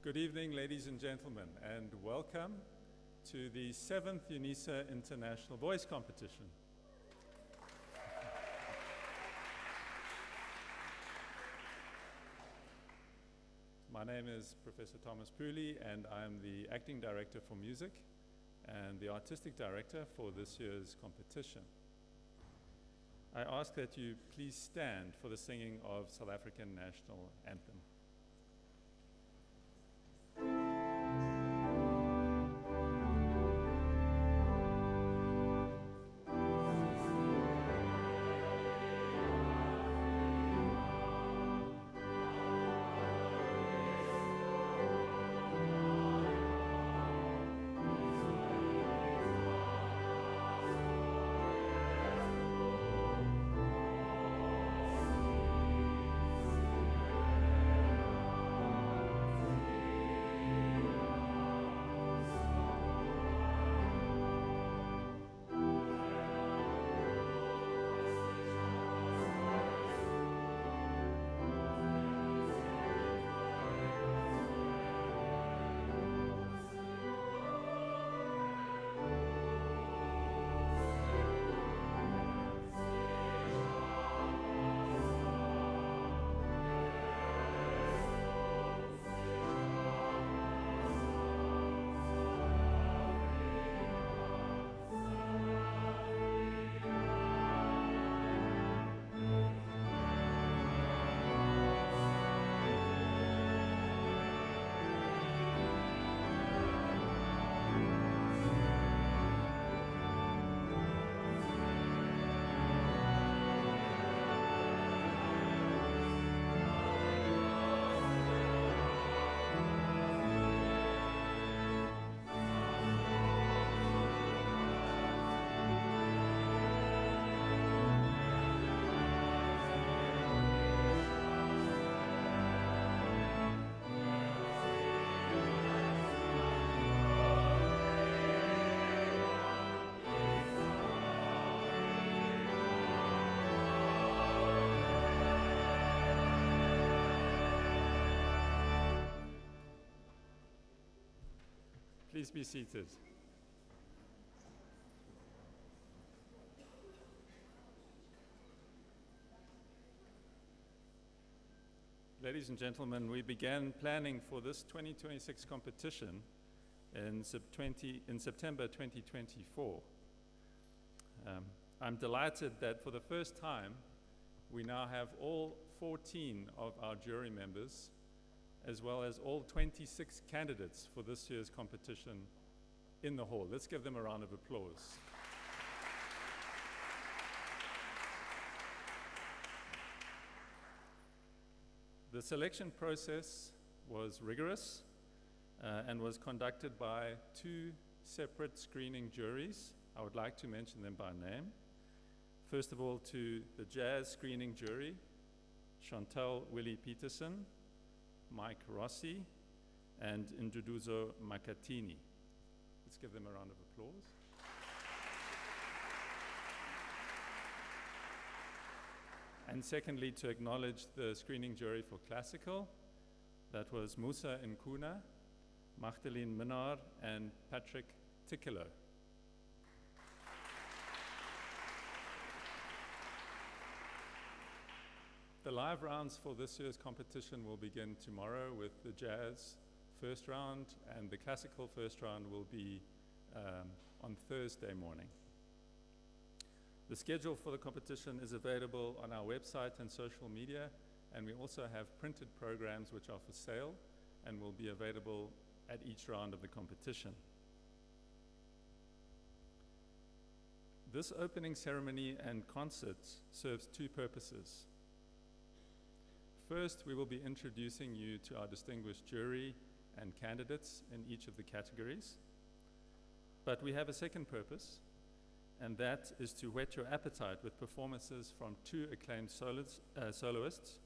Good evening, ladies and gentlemen, and welcome to the 7th UNISA International Voice Competition. My name is Professor Thomas Pooley, and I'm the Acting Director for Music and the Artistic Director for this year's competition. I ask that you please stand for the singing of South African National Anthem. Please be seated. Ladies and gentlemen, we began planning for this 2026 competition in September 2024. I'm delighted that for the first time, we now have all 14 of our jury members as well as all 26 candidates for this year's competition in the hall. Let's give them a round of applause. The selection process was rigorous and was conducted by two separate screening juries. I would like to mention them by name. First of all, to the jazz screening jury, Chantal Willie Peterson, Mike Rossi, and Nduduzo Makatini. Let's give them a round of applause. And secondly, to acknowledge the screening jury for classical. That was Musa Nkuna, Magdalene Minnar, and Patrick Tickelo. The live rounds for this year's competition will begin tomorrow with the jazz first round, and the classical first round will be on Thursday morning. The schedule for the competition is available on our website and social media, and we also have printed programs which are for sale and will be available at each round of the competition. This opening ceremony and concert serves two purposes. First, we will be introducing you to our distinguished jury and candidates in each of the categories. But we have a second purpose, and that is to whet your appetite with performances from two acclaimed soloists,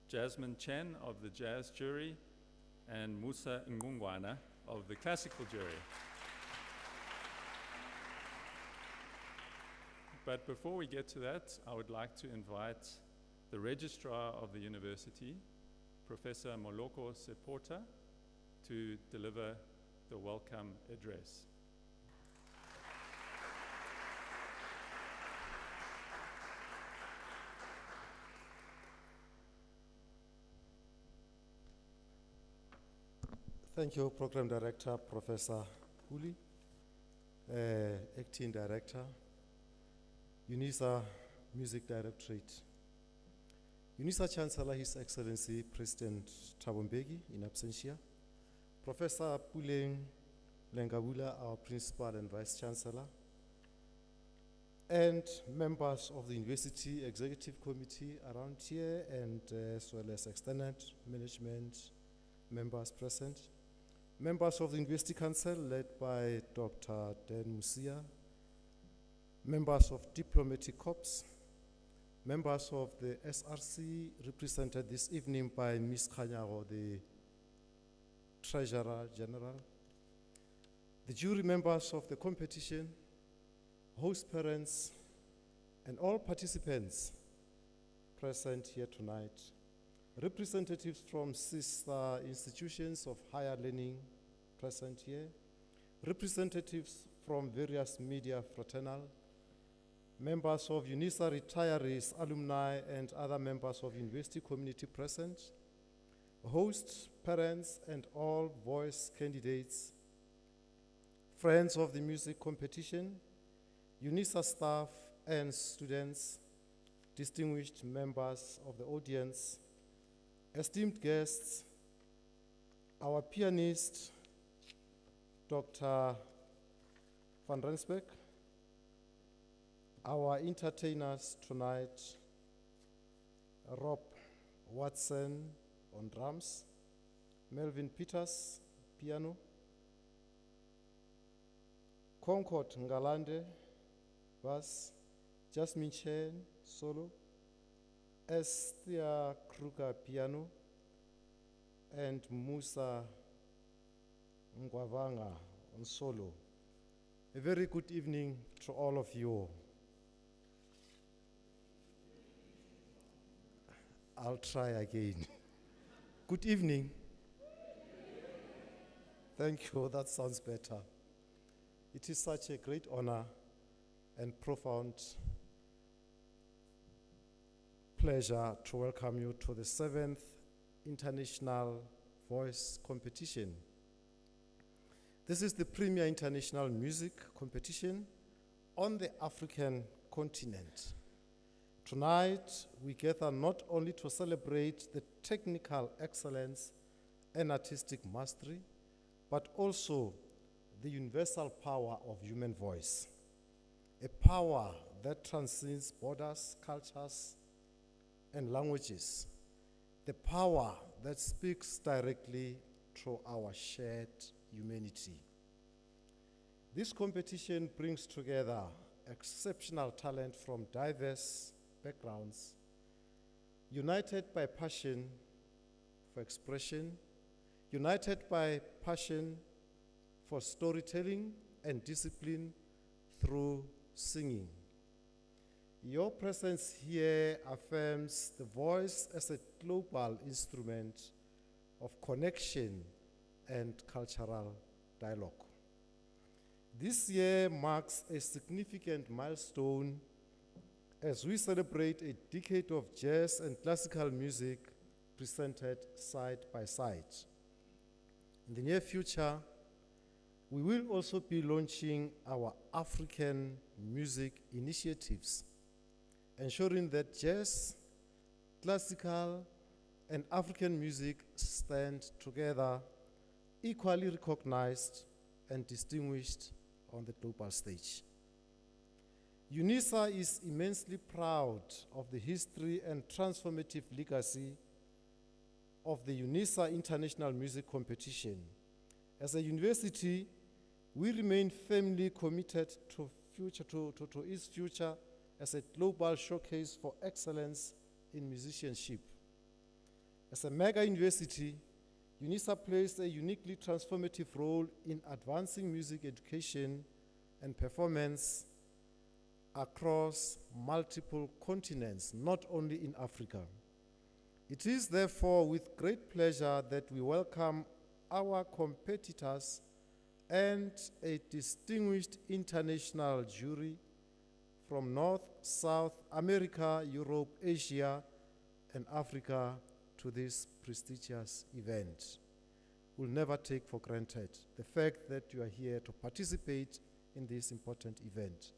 Jasmine Chen of the jazz jury and Musa Ngungwana of the classical jury. But before we get to that, I would like to invite the Registrar of the University, Professor Moloko Seporta, to deliver the welcome address. Thank you, Program Director, Professor Huli, Acting Director, UNISA Music Directorate, UNISA Chancellor, His Excellency President Thabo Mbeki in absentia, Professor Puleng Lengabula, our Principal and Vice Chancellor, and members of the University Executive Committee around here, and as well as extended management members present, members of the University Council led by Dr. Dan Musia, members of Diplomatic Corps, members of the SRC represented this evening by Ms. Khanyago, the Treasurer General, the jury members of the competition, host parents, and all participants present here tonight, representatives from sister institutions of higher learning present here, representatives from various media fraternal, members of UNISA retirees, alumni, and other members of university community present, hosts, parents, and all voice candidates, friends of the music competition, UNISA staff and students, distinguished members of the audience, esteemed guests, our pianist, Dr. Van Rensbeck, our entertainers tonight, Rob Watson on drums, Melvin Peters, piano, Concord Ngalande, bass, Jasmine Chen, solo, Estia Kruger, piano, and Musa Ngwavanga on solo. A very good evening to all of you. I'll try again. Good evening. Thank you, that sounds better. It is such a great honor and profound pleasure to welcome you to the 7th International Voice Competition. This is the premier international music competition on the African continent. Tonight, we gather not only to celebrate the technical excellence and artistic mastery, but also the universal power of human voice, a power that transcends borders, cultures, and languages, the power that speaks directly to our shared humanity. This competition brings together exceptional talent from diverse backgrounds, united by passion for expression, united by passion for storytelling and discipline through singing. Your presence here affirms the voice as a global instrument of connection and cultural dialogue. This year marks a significant milestone as we celebrate a decade of jazz and classical music presented side by side. In the near future, we will also be launching our African music initiatives, ensuring that jazz, classical, and African music stand together, equally recognized and distinguished on the global stage. UNISA is immensely proud of the history and transformative legacy of the UNISA International Music Competition. As a university, we remain firmly committed to its future as a global showcase for excellence in musicianship. As a mega university, UNISA plays a uniquely transformative role in advancing music education and performance across multiple continents, not only in Africa. It is therefore with great pleasure that we welcome our competitors and a distinguished international jury from North, South America, Europe, Asia, and Africa to this prestigious event. We'll never take for granted the fact that you are here to participate in this important event.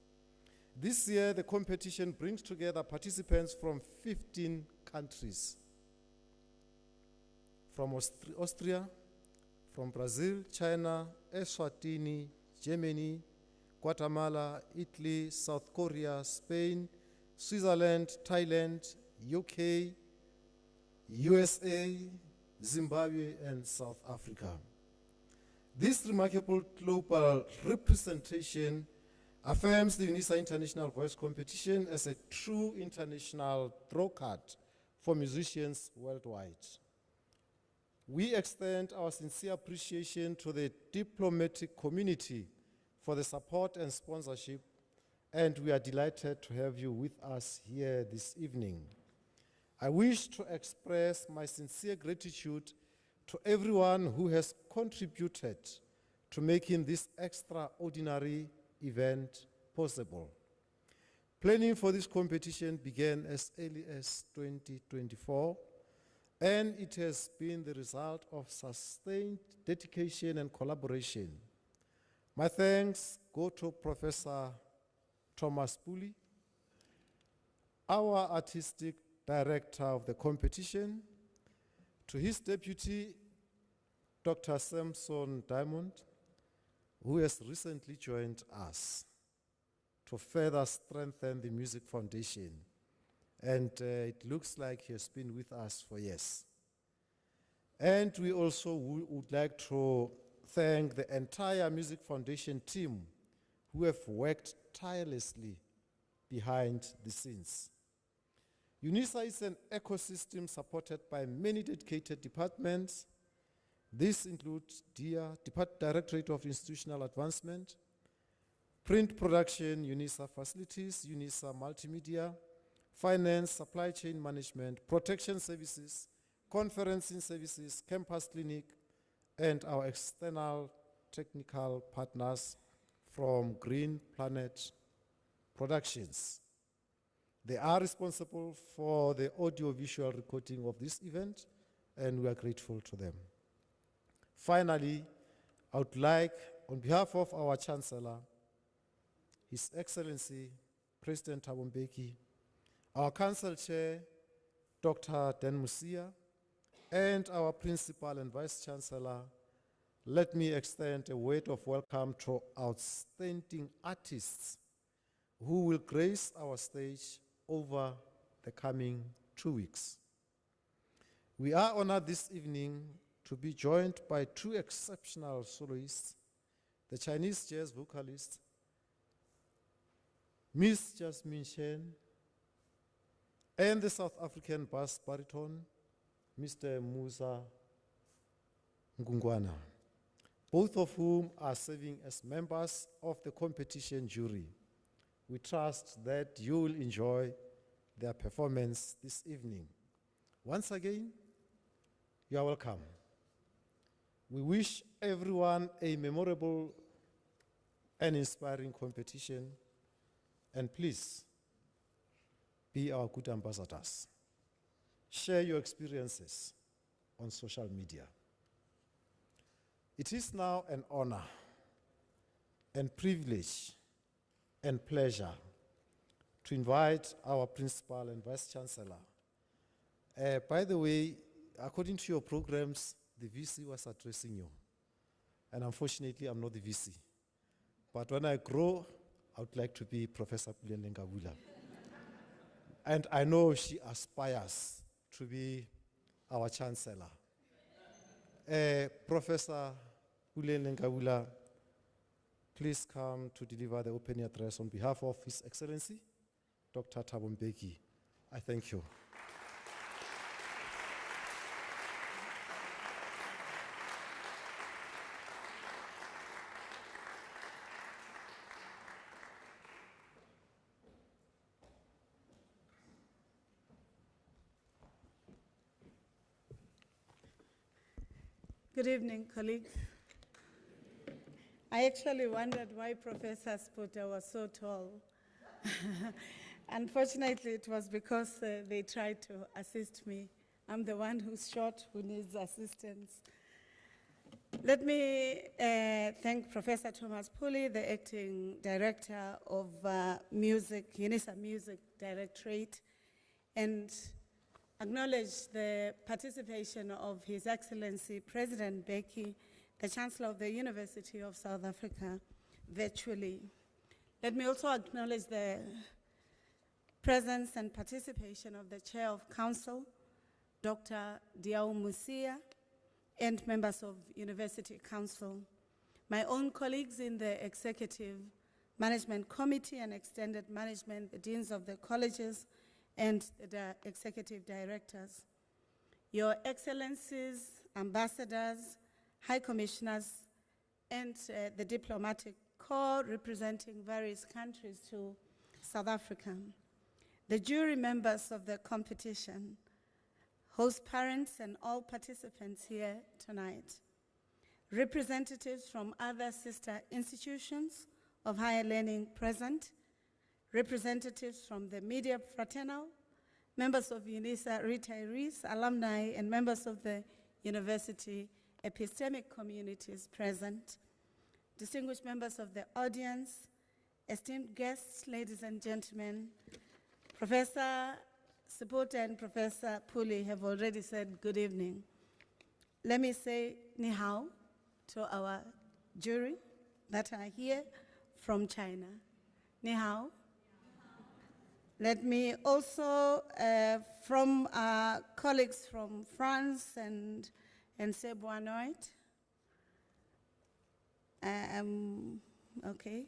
This year, the competition brings together participants from 15 countries, from Austria, from Brazil, China, Eswatini, Germany, Guatemala, Italy, South Korea, Spain, Switzerland, Thailand, UK, USA, Zimbabwe, and South Africa. This remarkable global representation affirms the UNISA International Voice Competition as a true international drawcard for musicians worldwide. We extend our sincere appreciation to the diplomatic community for the support and sponsorship, and we are delighted to have you with us here this evening. I wish to express my sincere gratitude to everyone who has contributed to making this extraordinary event possible. Planning for this competition began as early as 2024, and it has been the result of sustained dedication and collaboration. My thanks go to Professor Thomas Puli, our artistic director of the competition, to his deputy, Dr. Samson Diamond, who has recently joined us to further strengthen the Music Foundation. And it looks like he has been with us for years. And we also would like to thank the entire Music Foundation team who have worked tirelessly behind the scenes. UNISA is an ecosystem supported by many dedicated departments. This includes DIA, Directorate of Institutional Advancement, Print Production, UNISA Facilities, UNISA Multimedia, Finance, Supply Chain Management, Protection Services, Conferencing Services, Campus Clinic, and our external technical partners from Green Planet Productions. They are responsible for the audio-visual recording of this event, and we are grateful to them. Finally, I would like, on behalf of our Chancellor, His Excellency, President Thabo Mbeki, our Council Chair, Dr. Dan Musia, and our Principal and Vice Chancellor, let me extend a word of welcome to outstanding artists who will grace our stage over the coming 2 weeks. We are honored this evening to be joined by two exceptional soloists, the Chinese jazz vocalist, Miss Jasmine Shen, and the South African bass baritone, Mr. Musa Ngungwana, both of whom are serving as members of the competition jury. We trust that you will enjoy their performance this evening. Once again, you are welcome. We wish everyone a memorable and inspiring competition, and please be our good ambassadors. Share your experiences on social media. It is now an honor and privilege and pleasure to invite our Principal and Vice Chancellor. By the way, according to your programs, the VC was addressing you. And unfortunately, I'm not the VC. But when I grow, I would like to be Professor Puleng Ngabula. And I know she aspires to be our Chancellor. Professor Puleng Ngabula, please come to deliver the opening address on behalf of His Excellency, Dr. Thabo Mbeki. I thank you. Good evening, colleagues. I actually wondered why Professor Sputa was so tall. Unfortunately, it was because they tried to assist me. I'm the one who's short, who needs assistance. Let me thank Professor Thomas Pulley, the acting director of music, UNISA Music Directorate, and acknowledge the participation of His Excellency President Beki, the Chancellor of the University of South Africa, virtually. Let me also acknowledge the presence and participation of the Chair of Council, Dr. Diao Musia, and members of University Council, my own colleagues in the Executive Management Committee and Extended Management, the deans of the colleges, and the executive directors, Your Excellencies, ambassadors, high commissioners, and the diplomatic corps representing various countries to South Africa, the jury members of the competition, host parents and all participants here tonight, representatives from other sister institutions of higher learning present, representatives from the media fraternal, members of UNISA retirees, alumni, and members of the university epistemic communities present, distinguished members of the audience, esteemed guests, ladies and gentlemen. Professor Sputa and Professor Pulley have already said good evening. Let me say ni hao to our jury that are here from China. Ni hao. Let me also, from our colleagues from France and say bonne nuit. Okay.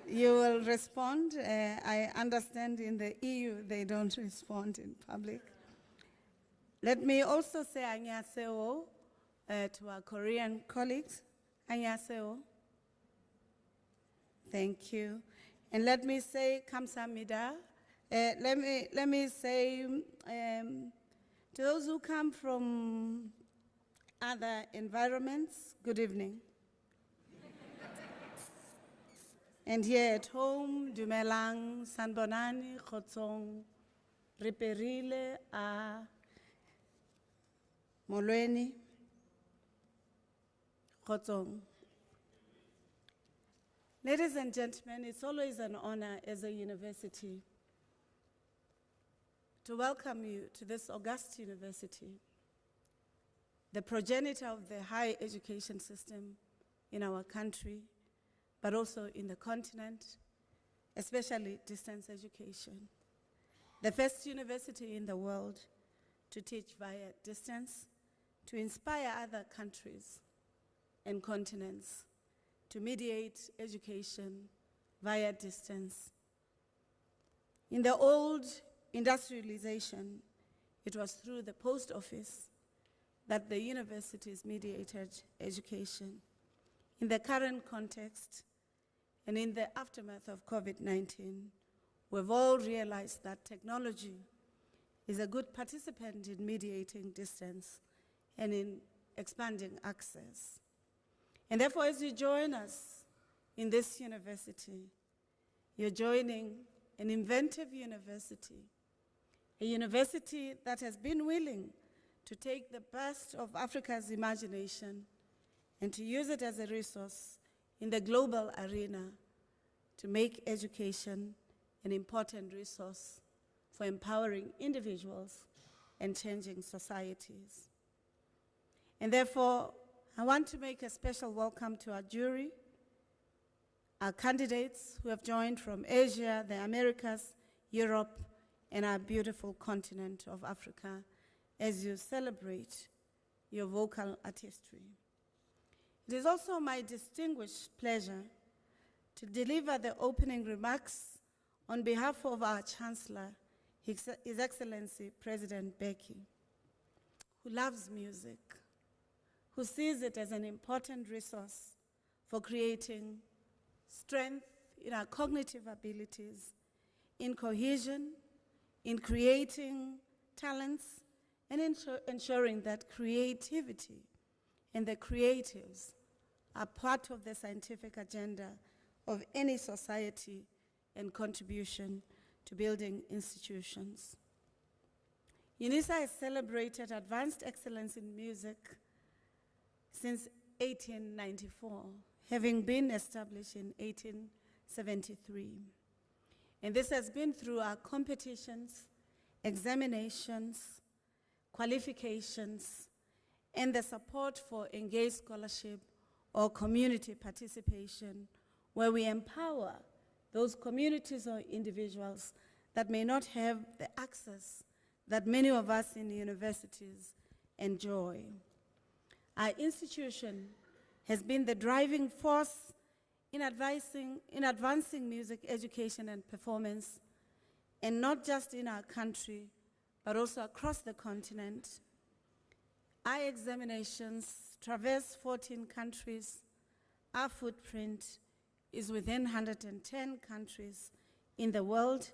You will respond. I understand in the EU they don't respond in public. Let me also say annyeonghaseyo to our Korean colleagues. Annyeonghaseyo. Thank you. And let me say kamsahamnida. Let me say to those who come from other environments, good evening. And here at home, dumelang, sanbonani, kgotsong, riperile, molweni, kgotsong. Ladies and gentlemen, it's always an honor as a university to welcome you to this august university, the progenitor of the higher education system in our country, but also in the continent, especially distance education. The first university in the world to teach via distance, to inspire other countries and continents to mediate education via distance. In the old industrialization, it was through the post office that the universities mediated education. In the current context, and in the aftermath of COVID-19, we've all realized that technology is a good participant in mediating distance and in expanding access. And therefore, as you join us in this university, you're joining an inventive university, a university that has been willing to take the best of Africa's imagination and to use it as a resource in the global arena to make education an important resource for empowering individuals and changing societies. And therefore, I want to make a special welcome to our jury, our candidates who have joined from Asia, the Americas, Europe, and our beautiful continent of Africa as you celebrate your vocal artistry. It is also my distinguished pleasure to deliver the opening remarks on behalf of our Chancellor, His Excellency President Beki, who loves music, who sees it as an important resource for creating strength in our cognitive abilities, in cohesion, in creating talents, and ensuring that creativity and the creatives are part of the scientific agenda of any society and contribution to building institutions. UNISA has celebrated advanced excellence in music since 1894, having been established in 1873. And this has been through our competitions, examinations, qualifications, and the support for engaged scholarship or community participation, where we empower those communities or individuals that may not have the access that many of us in universities enjoy. Our institution has been the driving force in advancing music education and performance, and not just in our country, but also across the continent. Our examinations traverse 14 countries. Our footprint is within 110 countries in the world,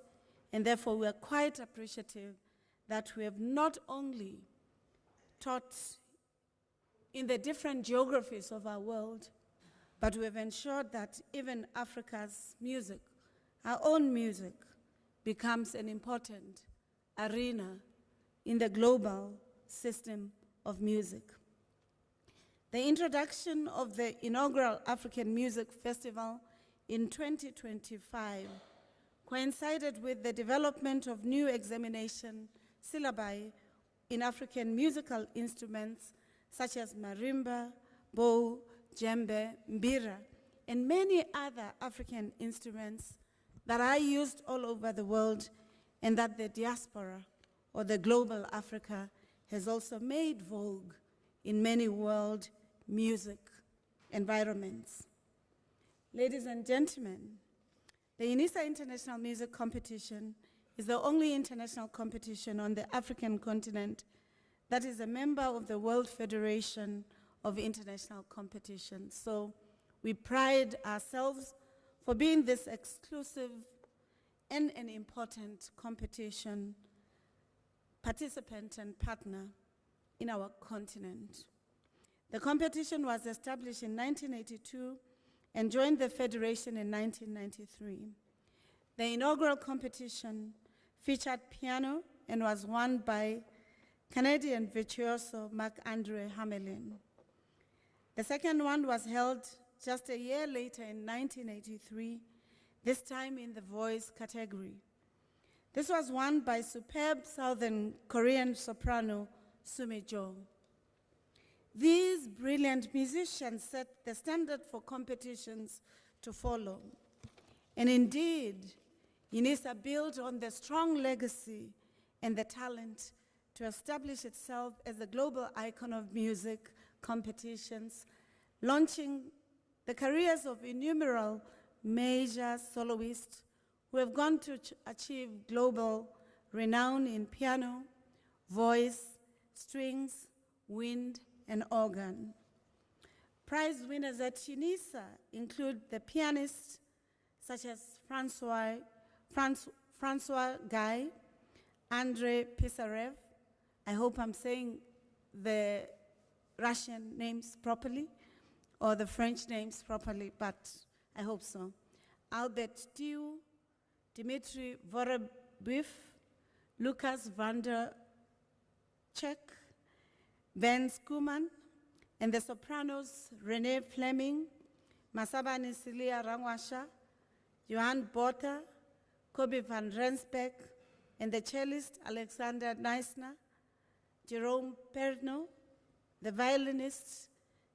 and therefore we are quite appreciative that we have not only taught in the different geographies of our world, but we have ensured that even Africa's music, our own music, becomes an important arena in the global system of music. The introduction of the inaugural African Music Festival in 2025 coincided with the development of new examination syllabi in African musical instruments such as marimba, bow, djembe, mbira, and many other African instruments that are used all over the world and that the diaspora or the global Africa has also made vogue in many world music environments. Ladies and gentlemen, the UNISA International Music Competition is the only international competition on the African continent that is a member of the World Federation of International Competition. So we pride ourselves for being this exclusive and an important competition participant and partner in our continent. The competition was established in 1982 and joined the Federation in 1993. The inaugural competition featured piano and was won by Canadian virtuoso Marc-Andre Hamelin. The second one was held just a year later in 1983, this time in the voice category. This was won by superb Southern Korean soprano Sumi Jo. These brilliant musicians set the standard for competitions to follow. And indeed, UNISA built on the strong legacy and the talent to establish itself as a global icon of music competitions, launching the careers of innumerable major soloists who have gone to achieve global renown in piano, voice, strings, wind, and organ. Prize winners at UNISA include the pianists such as Francois Guy, Andrei Pisarev. I hope I'm saying the Russian names properly or the French names properly, but I hope so. Albert Diu, Dmitry Vorobyev, Lucas van der Czech, Ben Skuman, and the sopranos Renee Fleming, Masabani Celia Rangwasha, Johan Botha, Kobe van Rensbeck, and the cellist Alexander Neisner, Jerome Perno, the violinists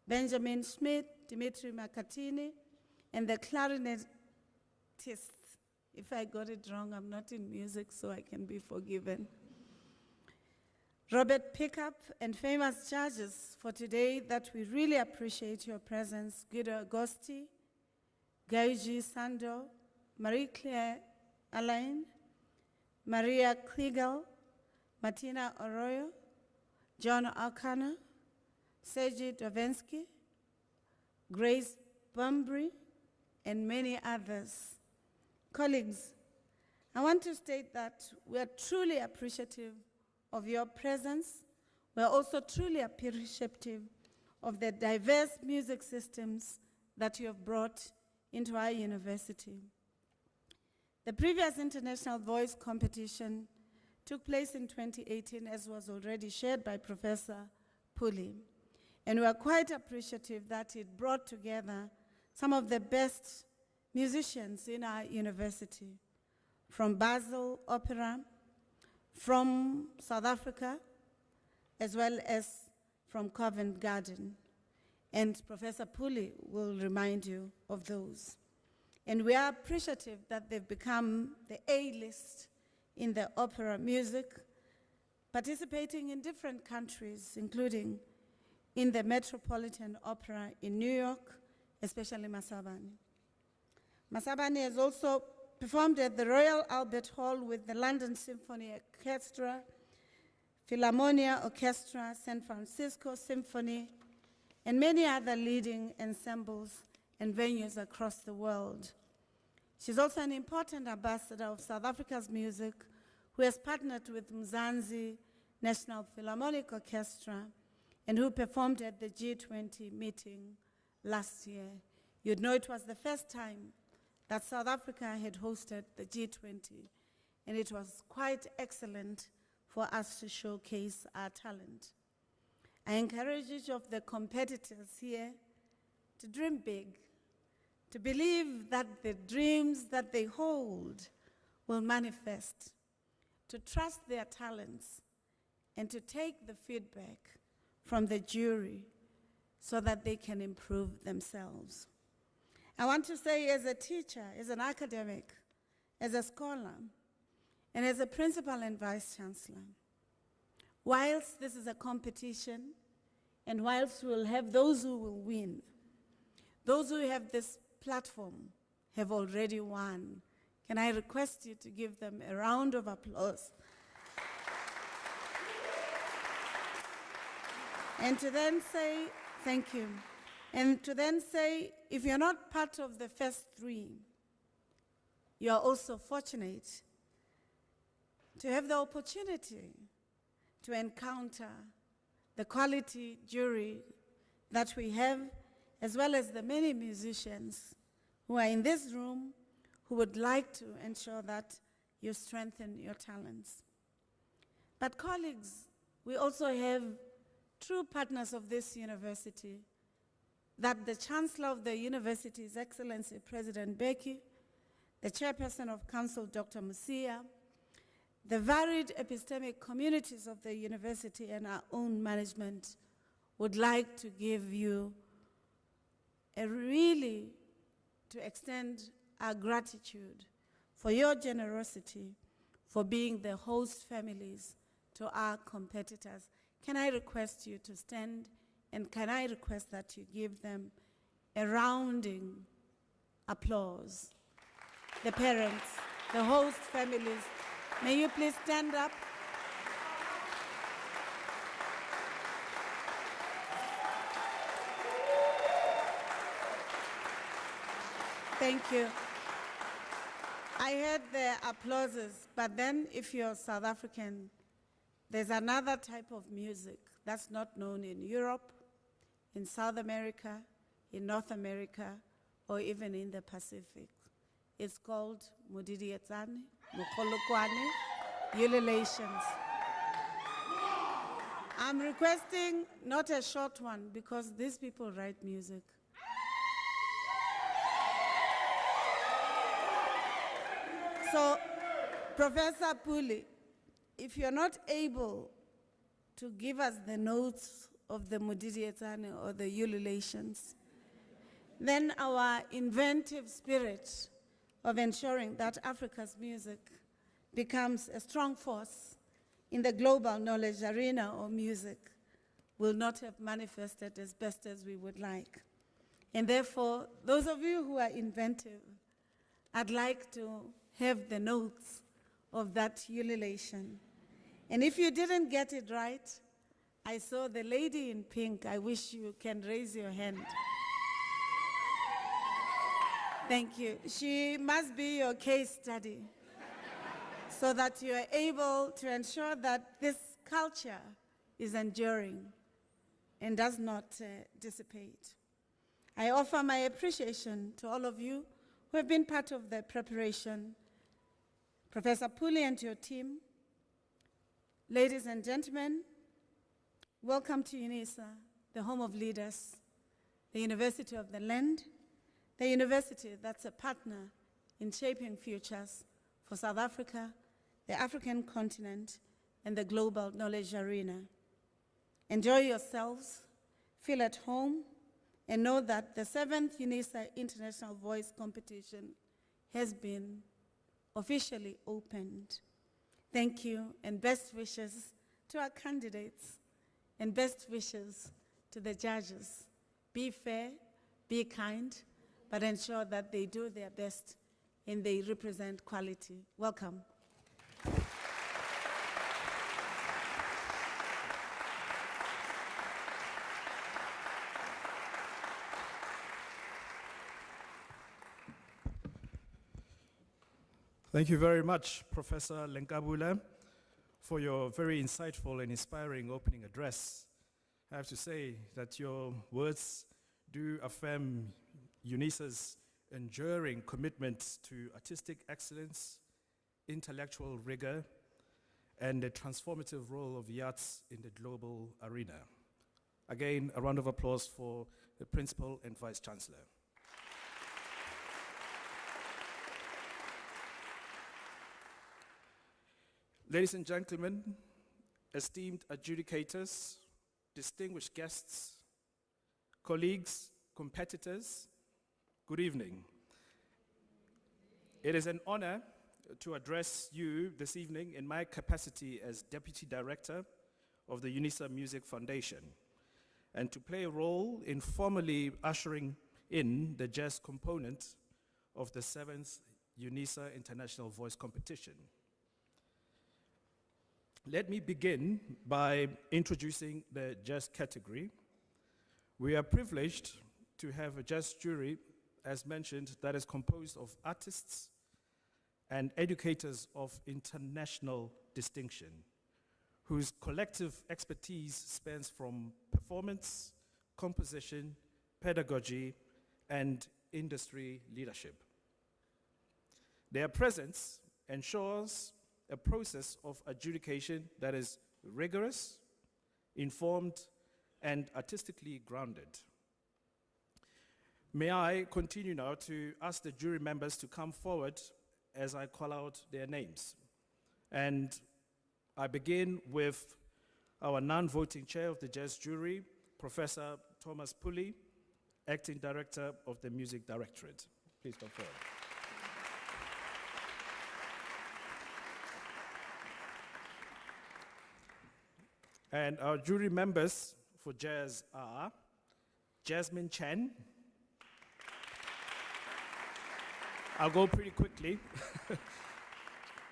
Benjamin Schmidt, Dimitri Makatini, and the clarinetists. If I got it wrong, I'm not in music, so I can be forgiven. Robert Pickup, and famous judges for today that we really appreciate your presence, Guido Agosti, Gauji Sando, Marie-Claire Alain, Maria Kliegel, Martina Arroyo, John O'Connor, Sergei Dovensky, Grace Bumbry, and many others. Colleagues, I want to state that we are truly appreciative of your presence. We are also truly appreciative of the diverse music systems that you have brought into our university. The previous International Voice Competition took place in 2018, as was already shared by Professor Puli. And we are quite appreciative that it brought together some of the best musicians in our university, from Basel Opera, from South Africa, as well as from Covent Garden. And Professor Puli will remind you of those. And we are appreciative that they've become the A-list in the opera music, participating in different countries, including in the Metropolitan Opera in New York, especially Masabane. Masabane has also performed at the Royal Albert Hall with the London Symphony Orchestra, Philharmonia Orchestra, San Francisco Symphony, and many other leading ensembles and venues across the world. She's also an important ambassador of South Africa's music, who has partnered with Mzansi National Philharmonic Orchestra and who performed at the G20 meeting last year. You'd know it was the first time that South Africa had hosted the G20, and it was quite excellent for us to showcase our talent. I encourage each of the competitors here to dream big, to believe that the dreams that they hold will manifest, to trust their talents, and to take the feedback from the jury so that they can improve themselves. I want to say, as a teacher, as an academic, as a scholar, and as a principal and vice chancellor, whilst this is a competition, and whilst we'll have those who will win, those who have this platform have already won. Can I request you to give them a round of applause? And to then say, thank you. And to then say, if you're not part of the first three, you are also fortunate to have the opportunity to encounter the quality jury that we have, as well as the many musicians who are in this room who would like to ensure that you strengthen your talents. But colleagues, we also have true partners of this university, that the Chancellor of the University, His Excellency President Beki, the Chairperson of Council, Dr. Musia, the varied epistemic communities of the university and our own management would like to give you to extend our gratitude for your generosity, for being the host families to our competitors. Can I request you to stand, and can I request that you give them a rounding applause? The parents, the host families, may you please stand up? Thank you. I heard the applauses, but then if you're South African, there's another type of music that's not known in Europe, in South America, in North America, or even in the Pacific. It's called Mudidietzane, Mukholokwane, ululations. I'm requesting not a short one because these people write music. So, Professor Puli, if you're not able to give us the notes of the Mudidietzane or the ululations, then our inventive spirit of ensuring that Africa's music becomes a strong force in the global knowledge arena or music will not have manifested as best as we would like. And therefore, those of you who are inventive, I'd like to have the notes of that ululation. And if you didn't get it right, I saw the lady in pink. I wish you can raise your hand. Thank you. She must be your case study so that you are able to ensure that this culture is enduring and does not dissipate. I offer my appreciation to all of you who have been part of the preparation. Professor Puli and your team, ladies and gentlemen, welcome to UNISA, the home of leaders, the University of the Land, the university that's a partner in shaping futures for South Africa, the African continent, and the global knowledge arena. Enjoy yourselves, feel at home, and know that the 7th UNISA International Voice Competition has been officially opened. Thank you, and best wishes to our candidates, and best wishes to the judges. Be fair, be kind, but ensure that they do their best and they represent quality. Welcome. Thank you very much, Professor Lenkabula, for your very insightful and inspiring opening address. I have to say that your words do affirm UNISA's enduring commitment to artistic excellence, intellectual rigor, and the transformative role of the arts in the global arena. Again, a round of applause for the Principal and Vice-Chancellor. Ladies and gentlemen, esteemed adjudicators, distinguished guests, colleagues, competitors, good evening. It is an honor to address you this evening in my capacity as Deputy Director of the UNISA Music Foundation and to play a role in formally ushering in the jazz component of the 7th UNISA International Voice Competition. Let me begin by introducing the jazz category. We are privileged to have a jazz jury, as mentioned, that is composed of artists and educators of international distinction, whose collective expertise spans from performance, composition, pedagogy, and industry leadership. Their presence ensures a process of adjudication that is rigorous, informed, and artistically grounded. May I continue now to ask the jury members to come forward as I call out their names. And I begin with our non-voting chair of the jazz jury, Professor Thomas Puli, Acting Director of the Music Directorate. Please come forward. And our jury members for jazz are Jasmine Chen. I'll go pretty quickly,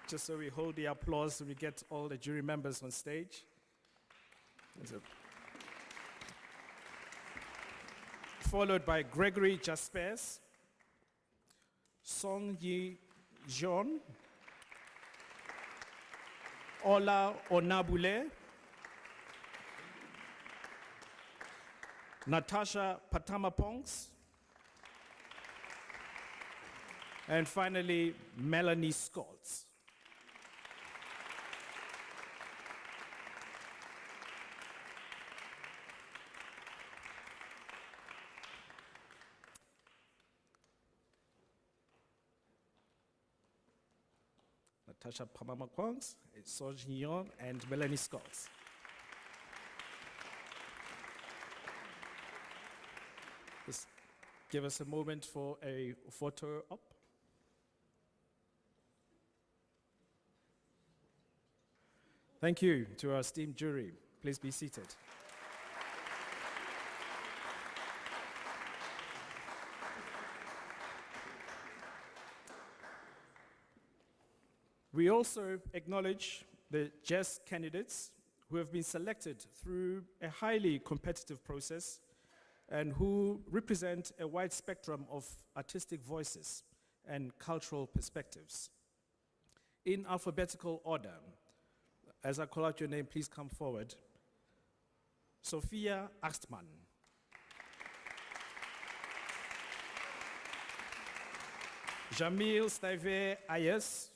just so we hold the applause so we get all the jury members on stage. Followed by Gregory Jaspers, Song Yi Jeon, Ola Onabule, Natasha Patamapongs, and finally, Melanie Scott. Natasha Patamapongs, Song Yi-yeon, and Melanie Scott. Just give us a moment for a photo op. Thank you to our esteemed jury. Please be seated. We also acknowledge the jazz candidates who have been selected through a highly competitive process and who represent a wide spectrum of artistic voices and cultural perspectives. In alphabetical order, as I call out your name, please come forward. Sophia Astman. Jamil Stave Ayes.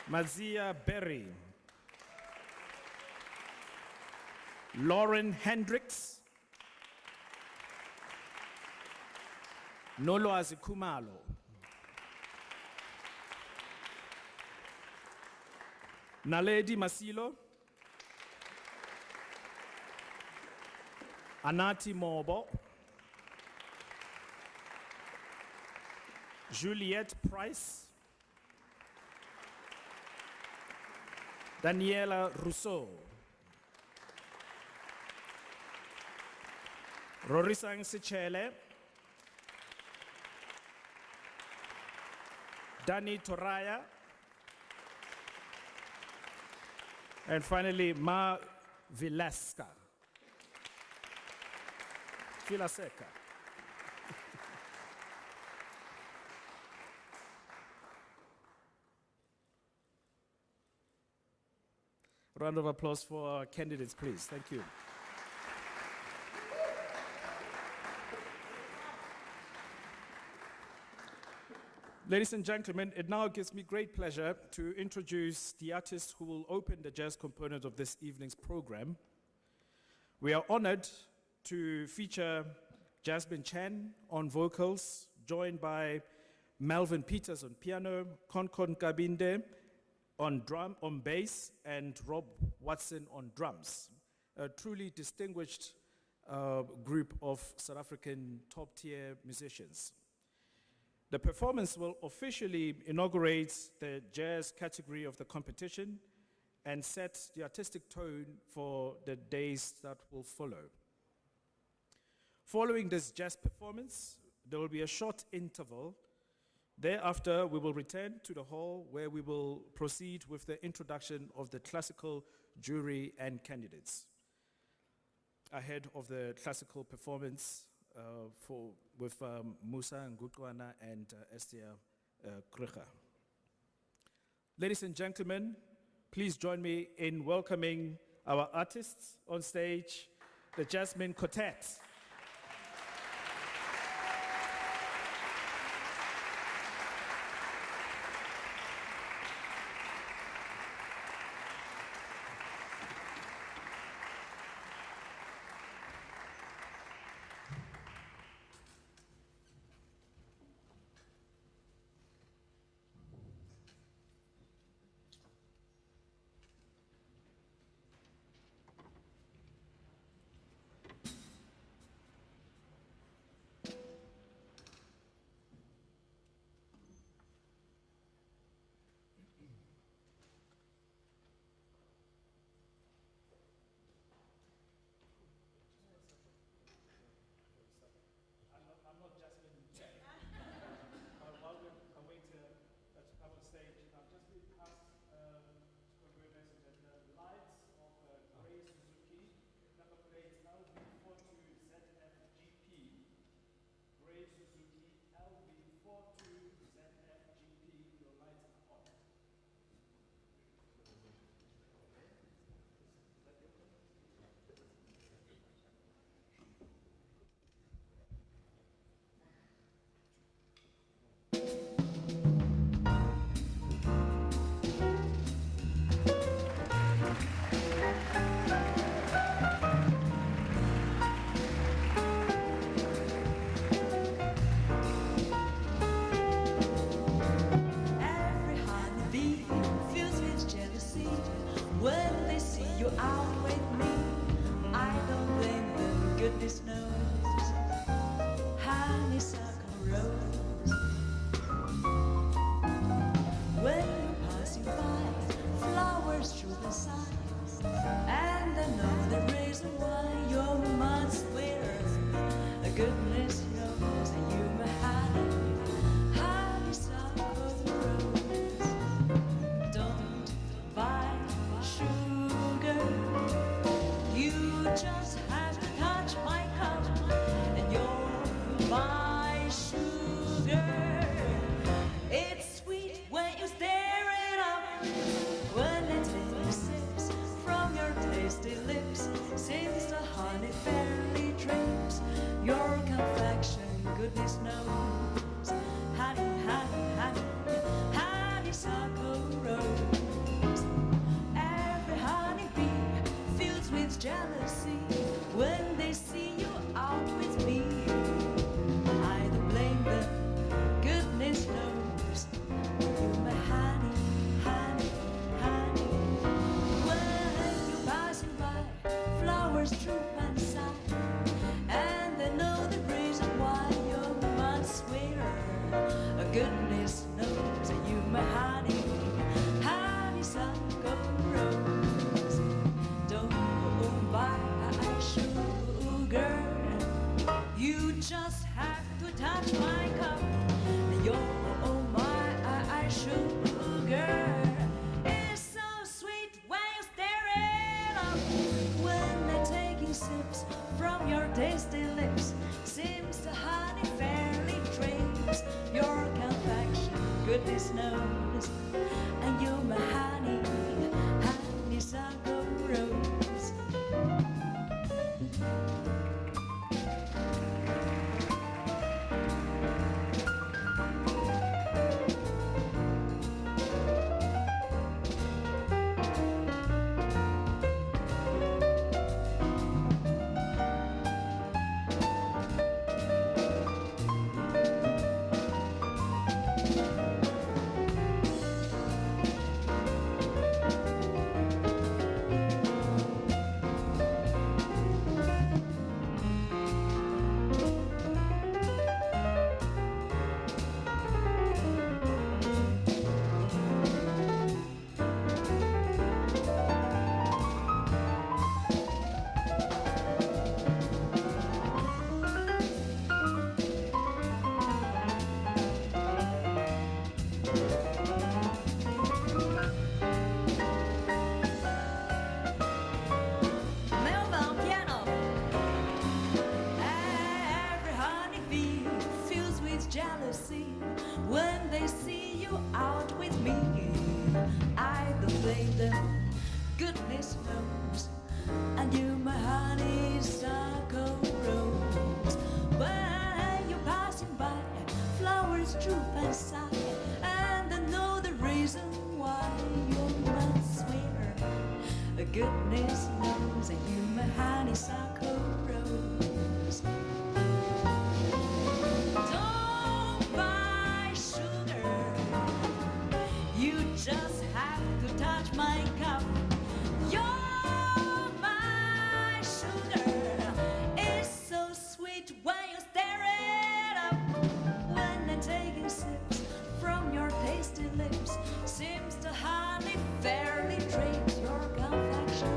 Mazia Berry. Lauren Hendricks. Noloazi Kumalo. Naledi Masilo. Anati Mobo. Juliette Price. Daniela Rousseau. Rorisang Sichele. Dani Toraya. And finally, Ma Vilaseca. Round of applause for our candidates, please. Thank you. Ladies and gentlemen, it now gives me great pleasure to introduce the artists who will open the jazz component of this evening's program. We are honored to feature Jasmine Chan on vocals, joined by Melvin Peters on piano, Konkon Kabinde on bass, and Rob Watson on drums. A truly distinguished group of South African top-tier musicians. The performance will officially inaugurate the jazz category of the competition and set the artistic tone for the days that will follow. Following this jazz performance, there will be a short interval. Thereafter, we will return to the hall where we will proceed with the introduction of the classical jury and candidates ahead of the classical performance with Musa Ngutwana and Estia Kruger. Ladies and gentlemen, please join me in welcoming our artists on stage, the Jasmine Quartet. Just have to touch my cup. jealousy when they see you out with me. I don't blame them, goodness knows. You're my honey, honey, honey. When you're passing by, flowers droop and sigh, and they know the reason why you're my sweeter. Goodness knows that you're my honey, honeysuckle rose. Don't buy sugar, you just have to touch my cup. You're my sugar. It's so sweet when you stare it up. When they're taking sips from your tasty lips, seems the honey fairly drinks your confection. Goodness knows, and you're my honey, honeysuckle rose. Melbourne piano. Every honeybee fills with jealousy when they see you out with me. I don't blame them, goodness knows, and you're my honeysuckle rose. When you're passing by, flowers droop and sigh, and I know the reason why you're my sweeter. Goodness knows that you're my honeysuckle rose. Don't buy sugar, you just have to touch my cup. You're my sugar, it's so sweet when you stare it up. When they're taking sips from your tasty lips, seems the honey fairly drapes your confection.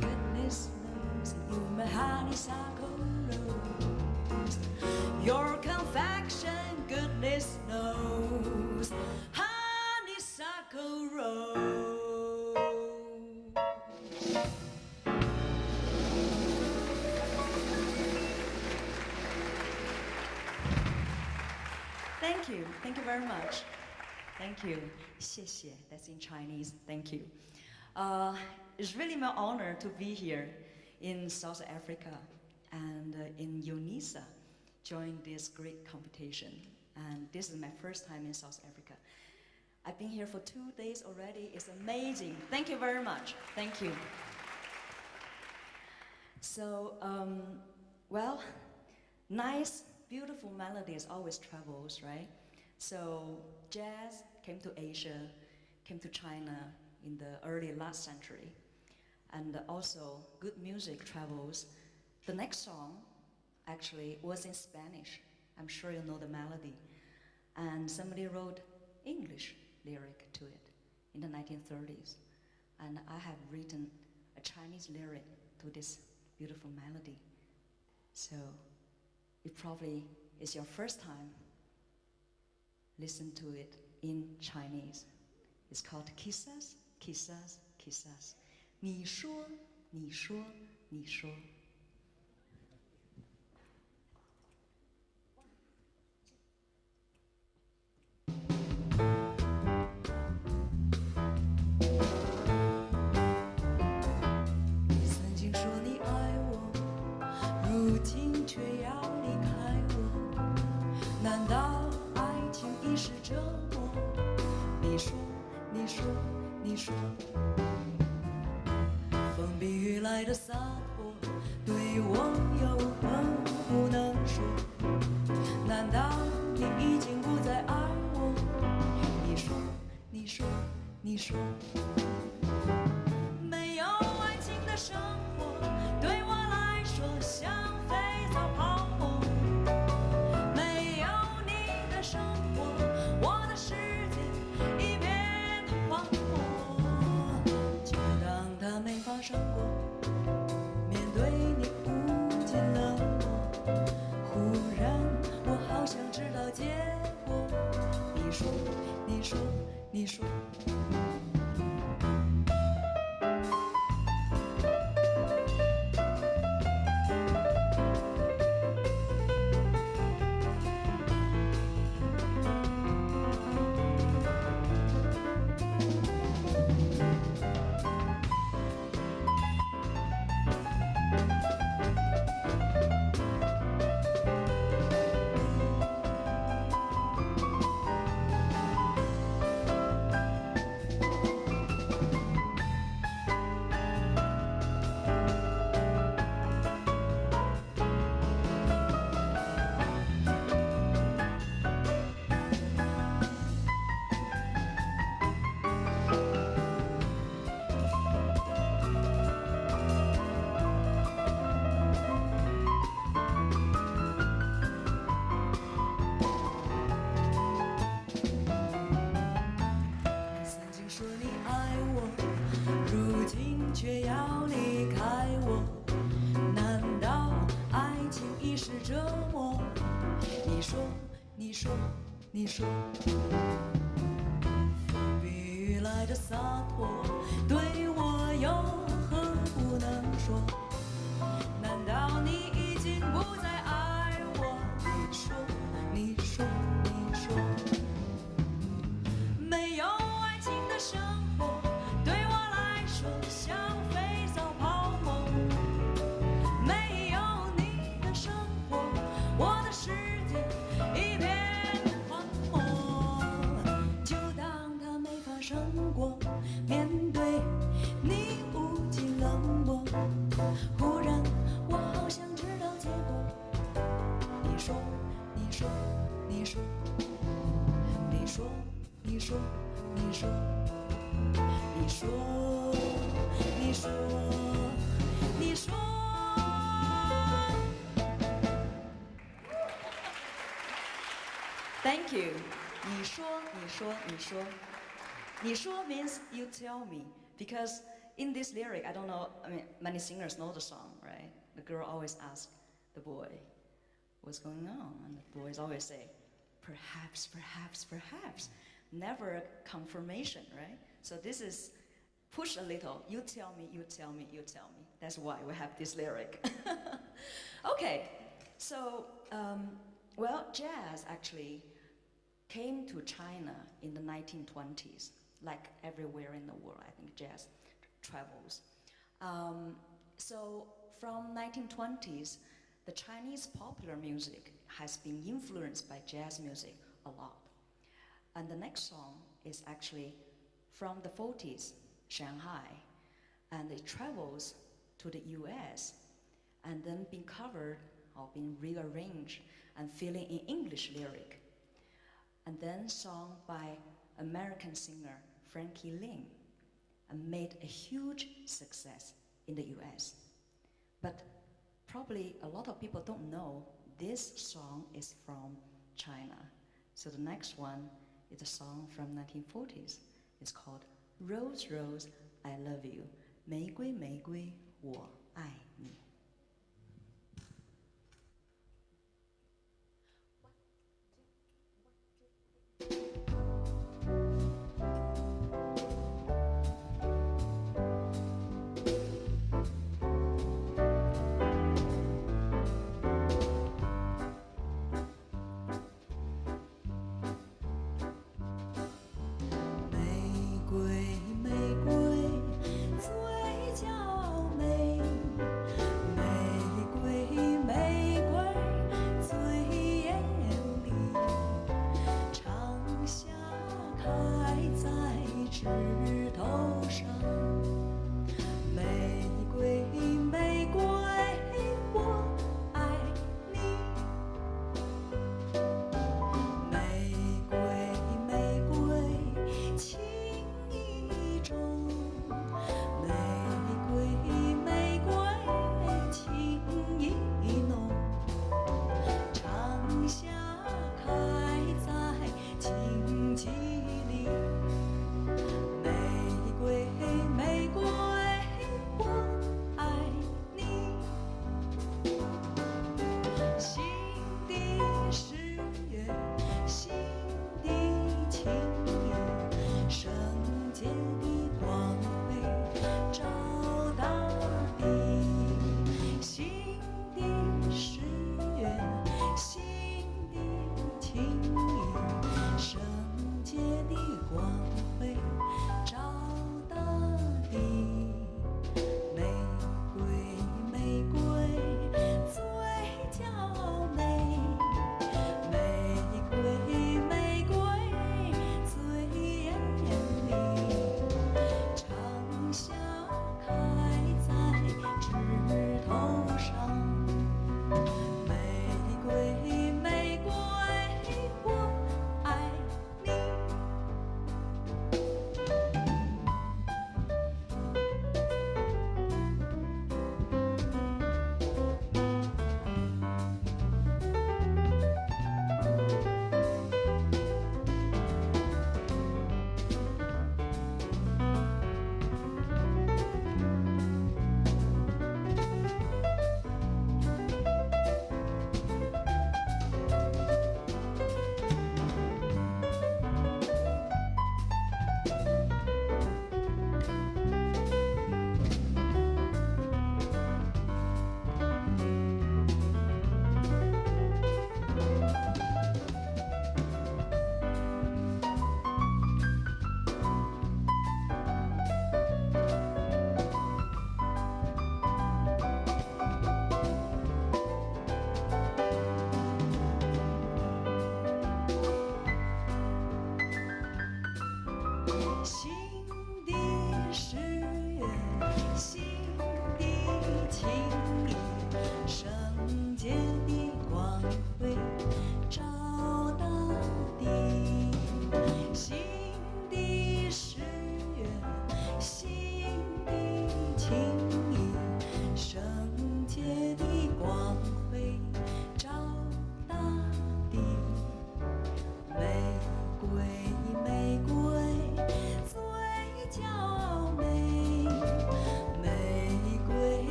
Goodness knows that you're my honeysuckle rose. Your confection, goodness knows, honeysuckle rose. Thank you very much. Thank you. 谢谢. That's in Chinese. Thank you. It's really my honor to be here in South Africa and in UNISA, join this great competition. And this is my first time in South Africa. I've been here for 2 days already. It's amazing. Thank you very much. Thank you. So, well, nice, beautiful melodies always travels, right? So jazz came to Asia, came to China in the early last century. And also good music travels. The next song actually was in Spanish. I'm sure you know the melody. And somebody wrote English lyric to it in the 1930s. And I have written a Chinese lyric to this beautiful melody. So it probably is your first time listen to it in Chinese. It's called Quizás, Quizás, Quizás. 你说，你说，你说。你曾经说你爱我，如今却要离开我，难道爱情已是折磨？你说，你说，你说。风比雨来的洒脱，对我有何不能说？难道你已经不再爱我？你说，你说，你说，没有爱情的生活，对我来说像肥皂泡沫。没有你的生活，我的世界一片荒漠。就当它没发生过，面对你无尽冷漠。忽然，我好想知道结果。你说，你说，你说。却要离开我，难道爱情已是折磨？你说，你说，你说，风比雨来的洒脱，对我有何不能说？难道你已经不再爱我？你说，你说，你说，没有爱情的生活，对我来说像肥皂泡沫。没有你的生活，我的世界一片荒漠。就当它没发生过，面对你无尽冷漠。忽然，我好想知道结果。你说，你说，你说，你说，你说，你说，你说，你说，你说。Thank you. 你说，你说，你说，你说 means you tell me, because in this lyric, I don't know. I mean, many singers know the song, right? The girl always asks the boy, "What's going on?" And the boys always say, "Perhaps, perhaps, perhaps." Never confirmation, right? So this is push a little. You tell me, you tell me, you tell me. That's why we have this lyric. Okay, so well, jazz actually came to China in the 1920s, like everywhere in the world. I think jazz travels. So from 1920s, the Chinese popular music has been influenced by jazz music a lot. And the next song is actually from the 40s, Shanghai, and it travels to the US and then being covered or being rearranged and filling in English lyric, and then sung by American singer Frankie Lynn, and made a huge success in the US. But probably a lot of people don't know this song is from China. So the next one is a song from 1940s. It's called Rose, Rose, I Love You. 玫瑰，玫瑰，我爱你。玫瑰，玫瑰，最娇美。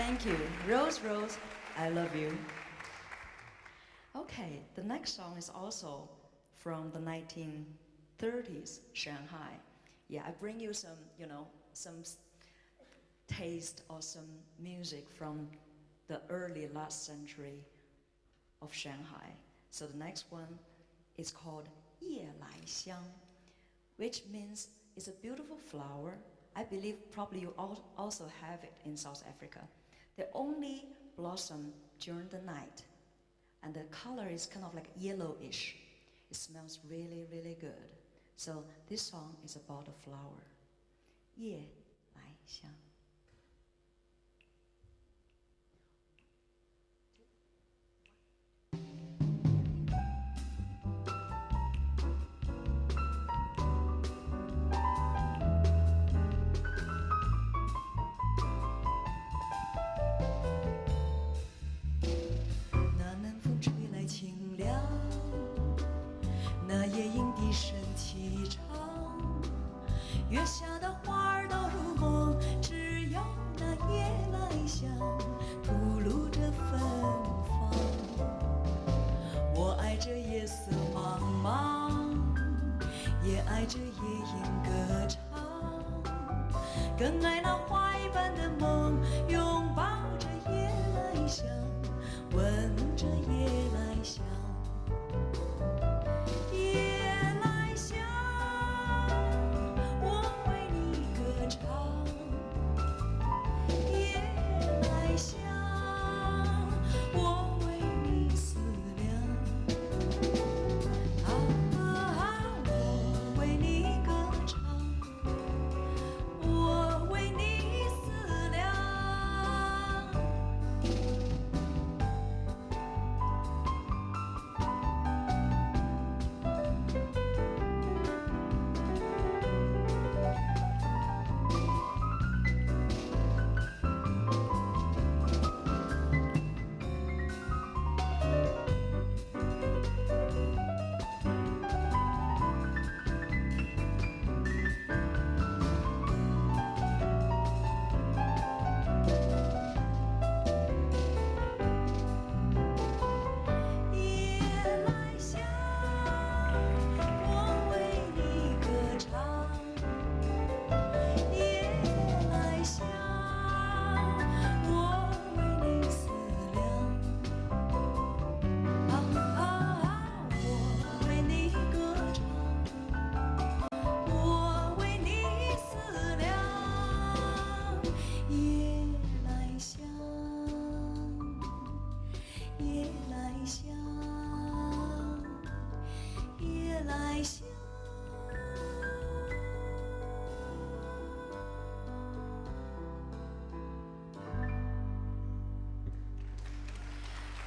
Thank you. Rose, Rose, I love you. Okay, the next song is also from the 1930s, Shanghai. Yeah, I bring you some, some taste or some music from the early last century of Shanghai. So the next one is called 夜来香, which means it's a beautiful flower. I believe probably you also have it in South Africa. They only blossom during the night, and the color is kind of like yellowish. It smells really, really good. So this song is about a flower. 夜来香.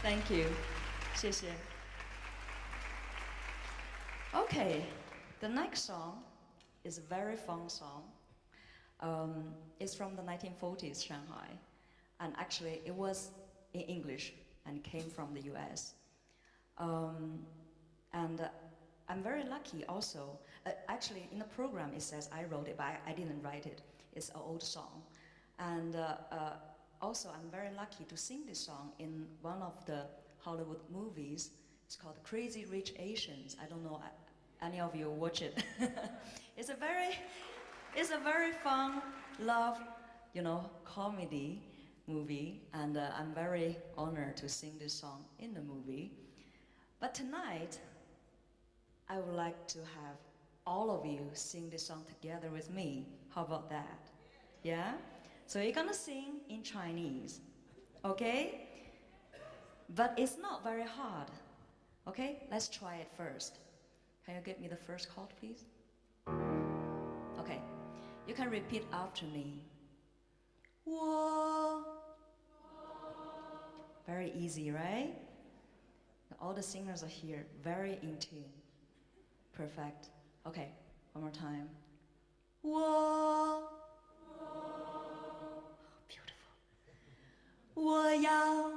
Thank you. 谢谢. Okay, the next song is a very fun song. It's from the 1940s Shanghai, and actually it was in English and came from the US. I'm very lucky also. Actually, in the program it says I wrote it, but I didn't write it. It's an old song. And also, I'm very lucky to sing this song in one of the Hollywood movies. It's called Crazy Rich Asians. I don't know any of you watch it. It's a very fun love, comedy movie, and I'm very honored to sing this song in the movie. But tonight, I would like to have all of you sing this song together with me. How about that? Yeah? So you're gonna sing in Chinese, okay? But it's not very hard, okay? Let's try it first. Can you give me the first chord, please? Okay, you can repeat after me. 我. Very easy, right? All the singers are here, very in tune. Perfect. Okay, one more time. 我. Beautiful. 我要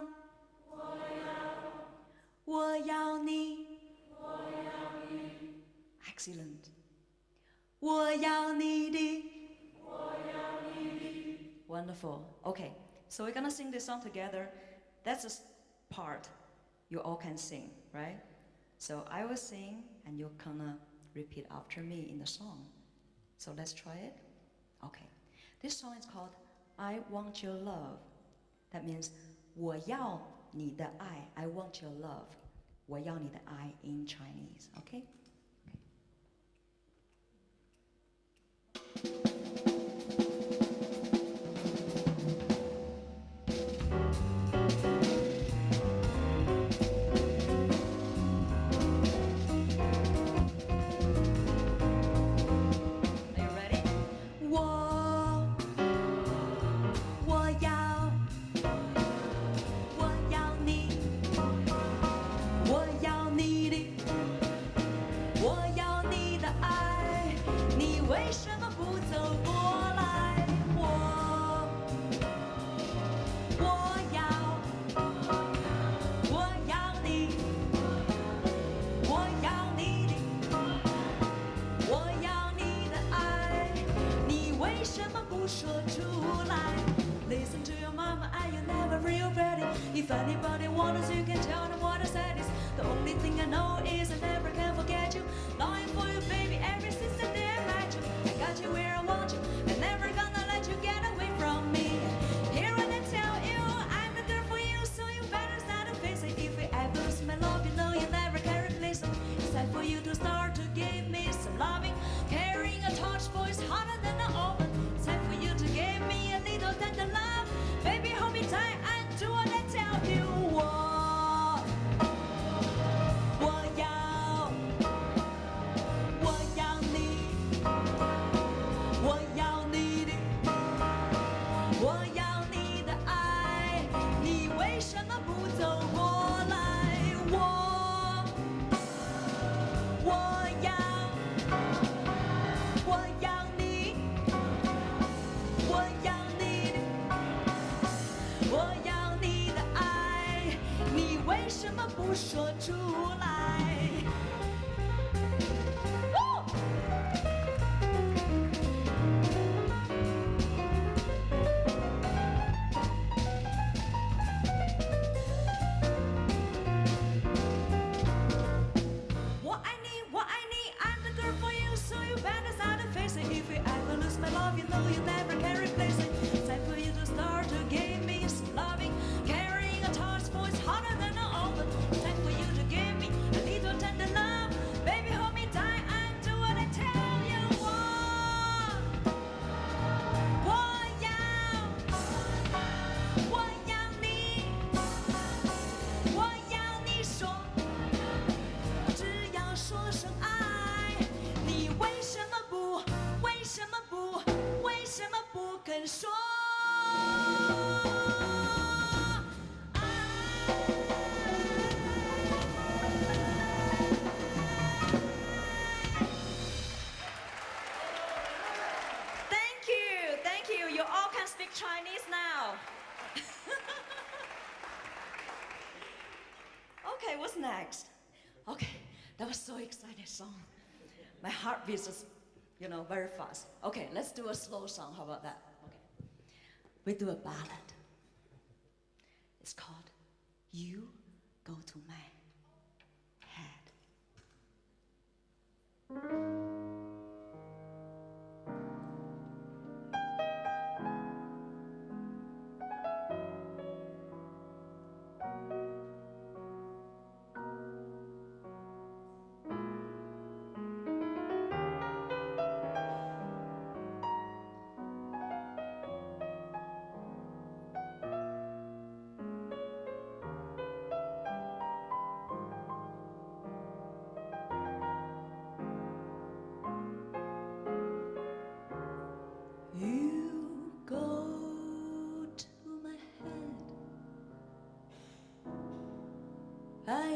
你. Excellent. 我要你的. Wonderful. Okay, So we're gonna sing this song together. That's a part you all can sing, right? So I will sing and you're gonna repeat after me in the song. So let's try it. Okay. This song is called I Want Your Love. That means 我要你的爱. I want your love. 我要你的爱 in Chinese. Okay? Listen to your mama and you never regret it. If anybody wants, you can tell them what I said is. The only thing I know is I never can forget you. Longing for you, baby, ever since the day I met you. I got you where I want you, and never gonna let you get away from me. Here when I tell you, I'm the girl for you, so you better start to face it. If you ever lose my love, you know you never can replace it. It's time for you to start to give me some loving, carrying a touch voice hotter than an oven. It's time for you to give me a little tender love. Baby, hold me tight and do what I tell you. Thank you. You all can speak Chinese now. Okay, what's next? Okay, that was so exciting song. My heart beats just, very fast. Okay, let's do a slow song. How about that? Okay. We do a ballad. It's called You Go to My Head.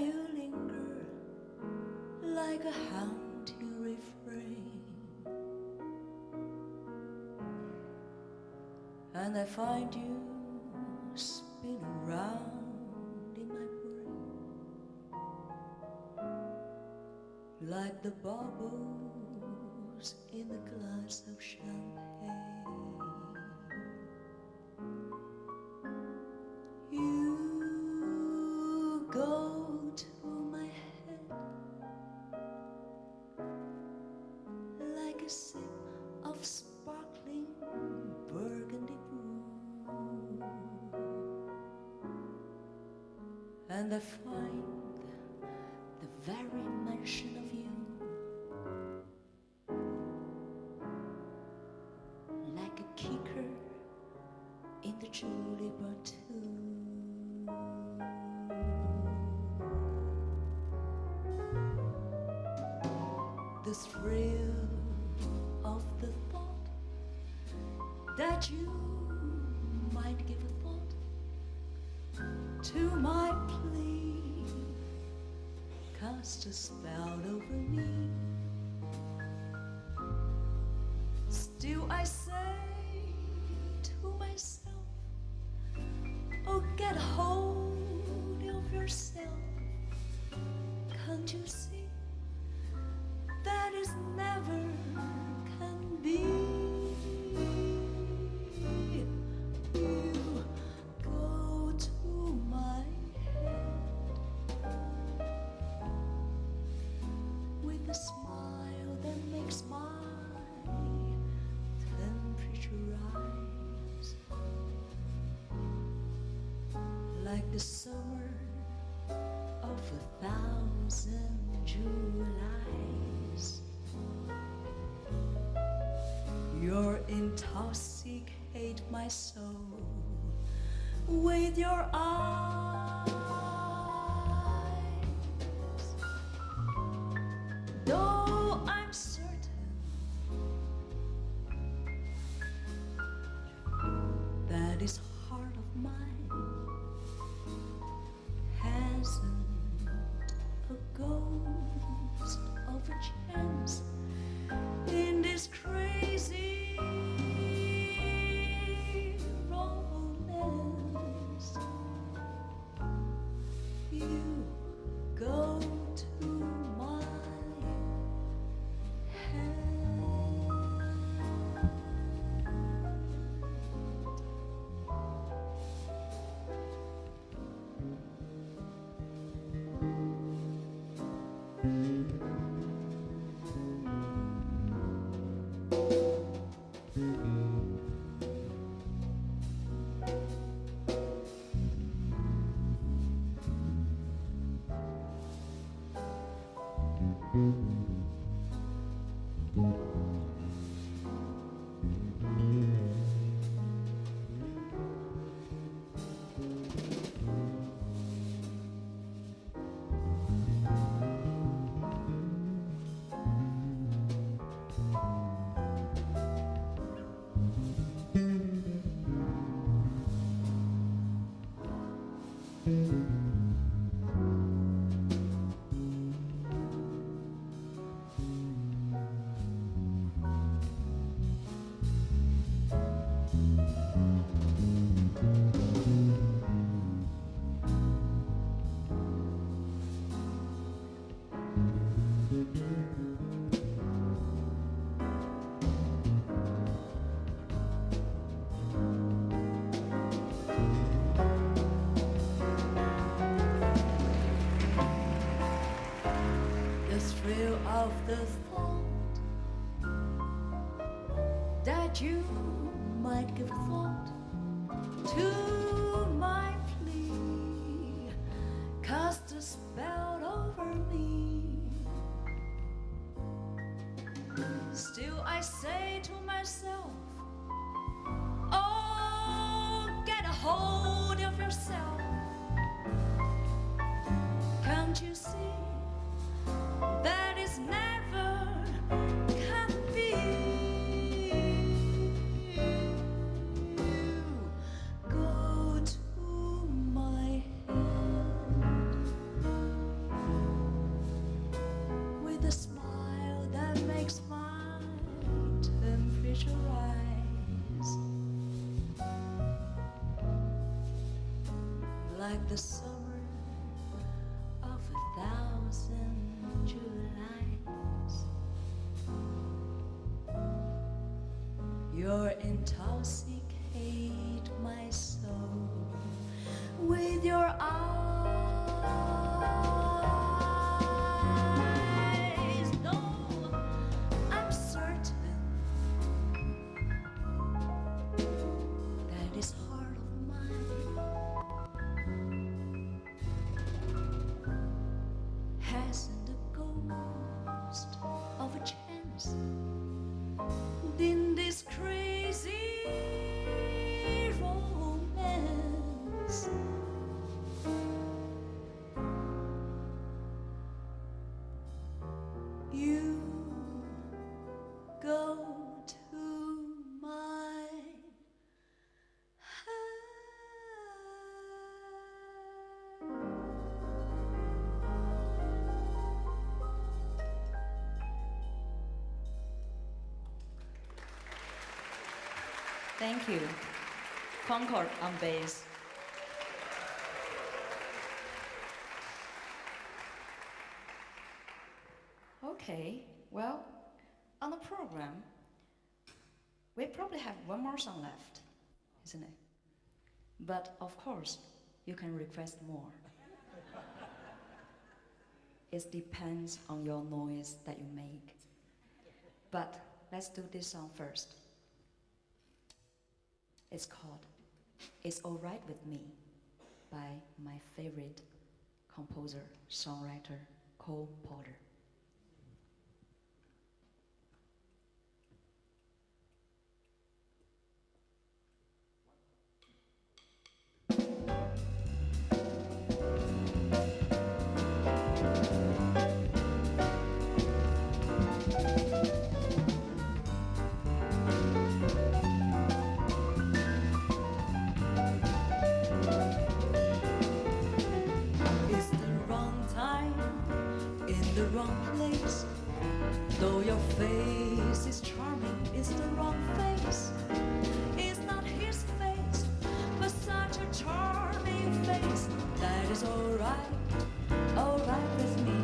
You linger like a hound, you refrain, and I find you spin around in my brain like the bubbles in the glass of champagne. and I find the very mention of you like a kicker in the julep or two. The thrill of the thought that you might give a thought to my plea cast a spell over me. Still I say to myself, oh, get hold of yourself. Can't you see that is never can be? You go to my head with a smile that makes my temperature rise, like the summer of 1,000 Julys. You intoxicate my soul with your eyes. Though I'm certain that this heart of mine hasn't a ghost of a chance in this crazy romance. You go to my head. The thrill of the thought that you might give thought to my plea cast a spell over me. Still I say to myself, oh, get a hold of yourself. Can't you see that is never can be? You go to my head with a smile that makes my temperature rise, like the summer of 1,000 Julys. You intoxicate my soul with your eyes. Though I'm certain that this heart of mine Thank you. Concord on bass. Okay, well, on the program, we probably have one more song left, isn't it? But of course, you can request more. It depends on your noise that you make. But let's do this song first. It's called It's Alright With Me by my favorite composer, songwriter, Cole Porter. Though your face is charming, it's the wrong face. It's not his face, but such a charming face that is alright with me.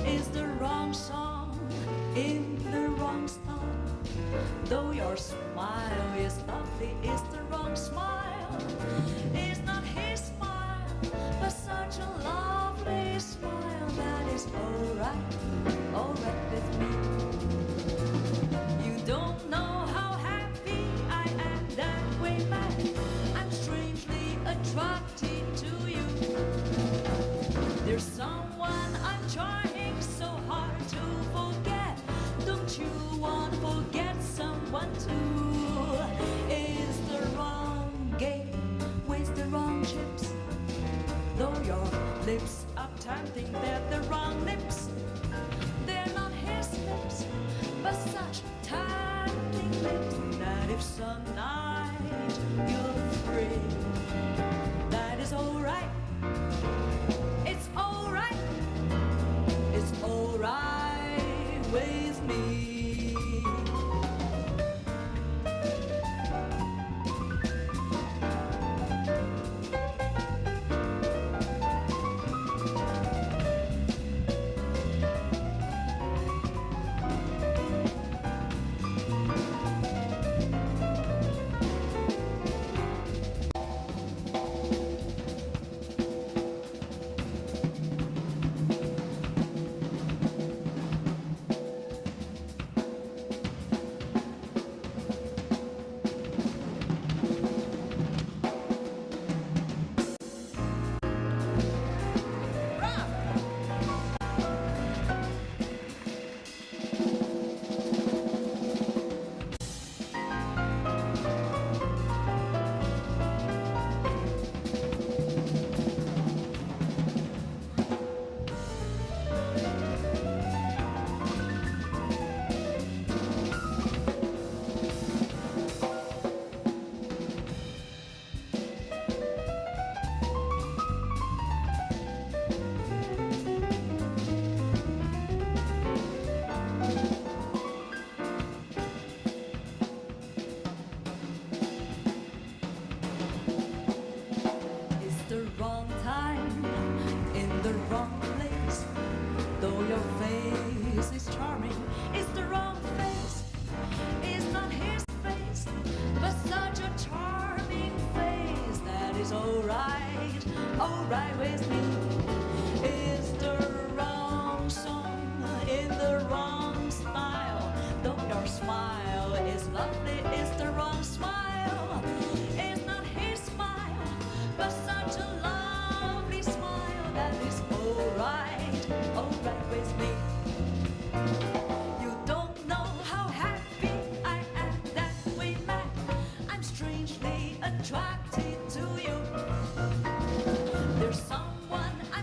It's the wrong song in the wrong song. Though your smile is lovely, it's the wrong smile. It's not his smile, but such a lovely smile that is alright with me. You don't know how happy I am that we met. I'm strangely attracted to you. There's someone I'm trying so hard to forget. Don't you want to forget someone too? It's the wrong game with the wrong chips. Though your lips are tempting, they're the wrong lips. They're not his lips, but such tempting lips that if some night you're free, that is alright. It's alright. It's alright with me. Alright with me. Is the wrong song in the wrong style. Though your smile is lovely, it's the wrong smile. It's not his smile, but such a lovely smile that is alright with me. You don't know how happy I am that we met. I'm strangely attracted to you. There's someone I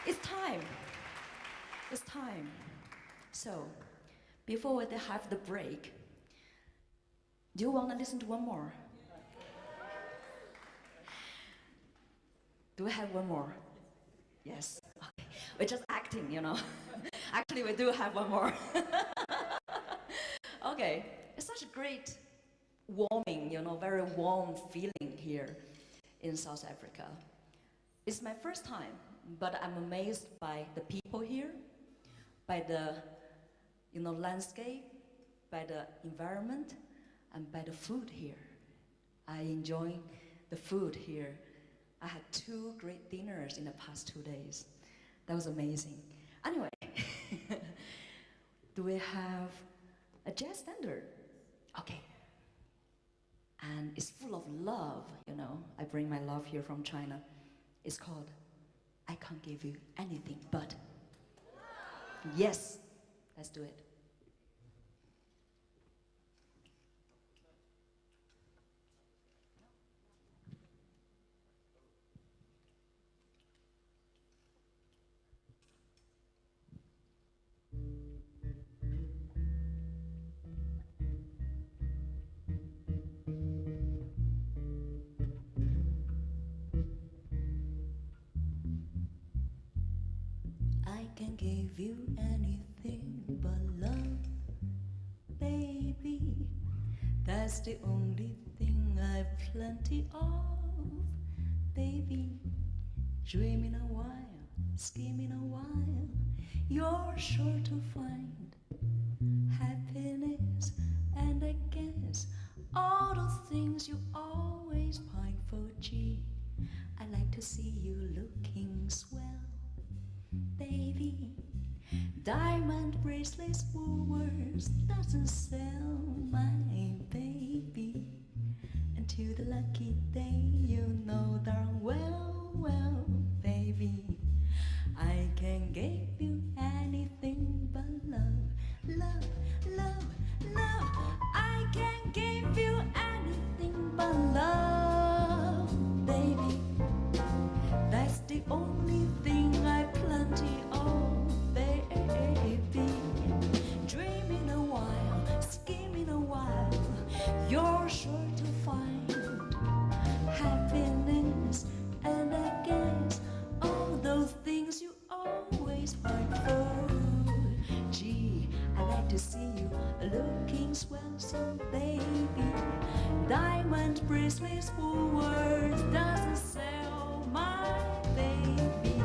It's time. It's time. So, before we have the break, do you want to listen to one more? Do we have one more? Yes. Okay. We're just acting, you know. Actually, we do have one more. Okay. It's such a great warming, you know, very warm feeling here in South Africa. It's my first time, but I'm amazed by the people here, by the, you know, landscape, by the environment, and by the food here. I enjoy the food here. I had 2 great dinners in the past 2 days. That was amazing. Anyway, do we have a jazz standard? Okay. And it's full of love, you know. I bring my love here from China. It's called I Can't Give You Anything But. Yes, let's do it. I can give you anything but love, baby. That's the only thing I've plenty of, baby. Dreaming a while, scheming a while, you're sure to find happiness. And I guess all the things you always pine for, gee, I like to see you looking swell, baby. Diamond bracelets, Woolworths doesn't sell, my baby. Until the lucky day, you know darn well, well, baby. I can give you anything but love, love, love, love. I can give you anything but love, baby. That's the only thing I plenty of, baby. Dreaming a while, scheming a while, you're sure to find happiness. And I guess all those things you always find for, gee, I like to see you looking swell, so baby. Diamond bracelets, Woolworths doesn't sell, my baby.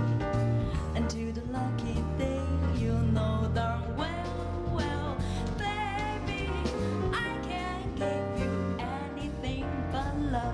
Until the lucky day, you know darn well, well, baby. I can't give you anything but love.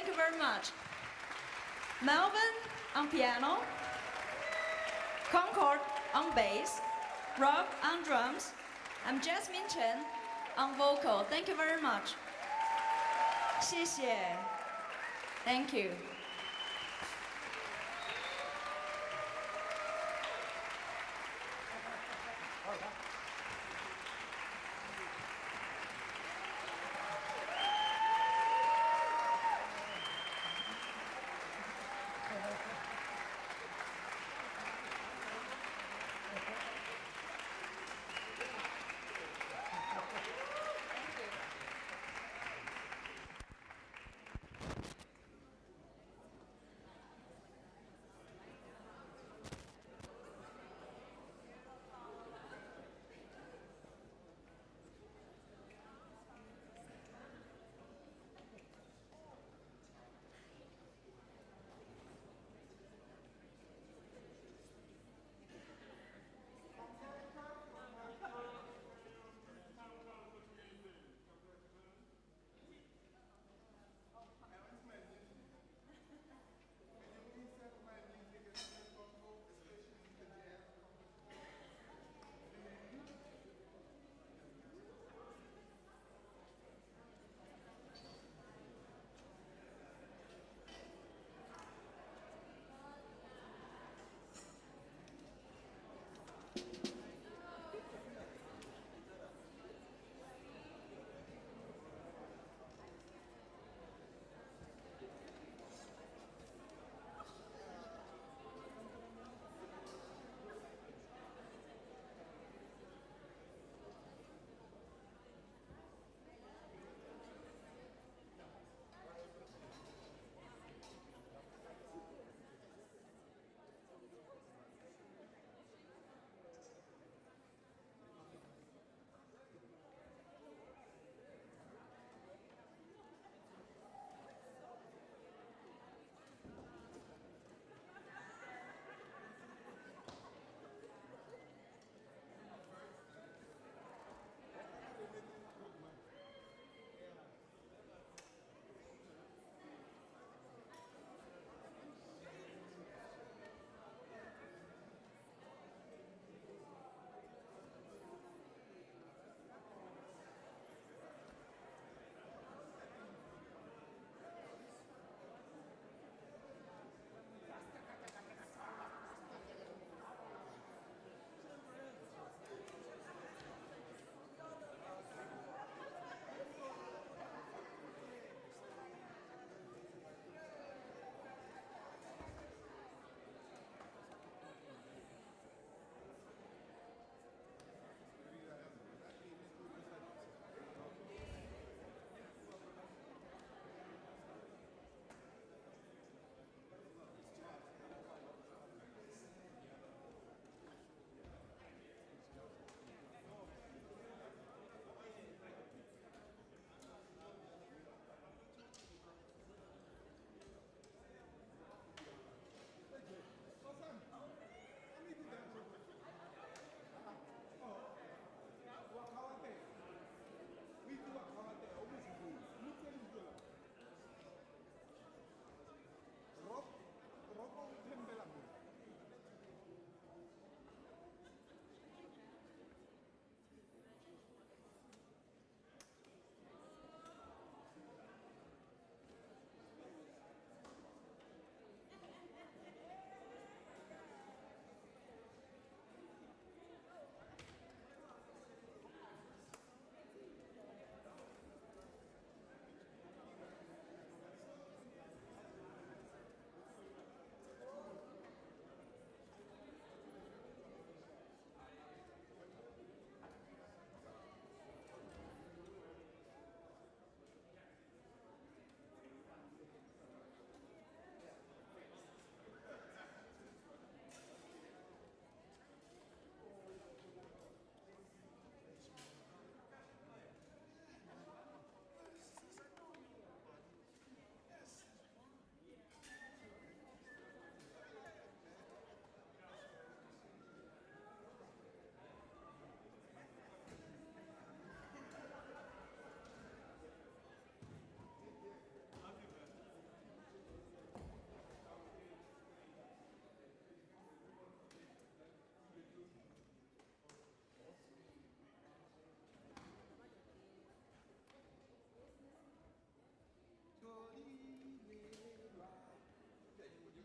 Thank you very much. Melvin on piano, Concord on bass, Rob on drums, and Jasmine Chen on vocal. Thank you very much. 谢谢. Thank you.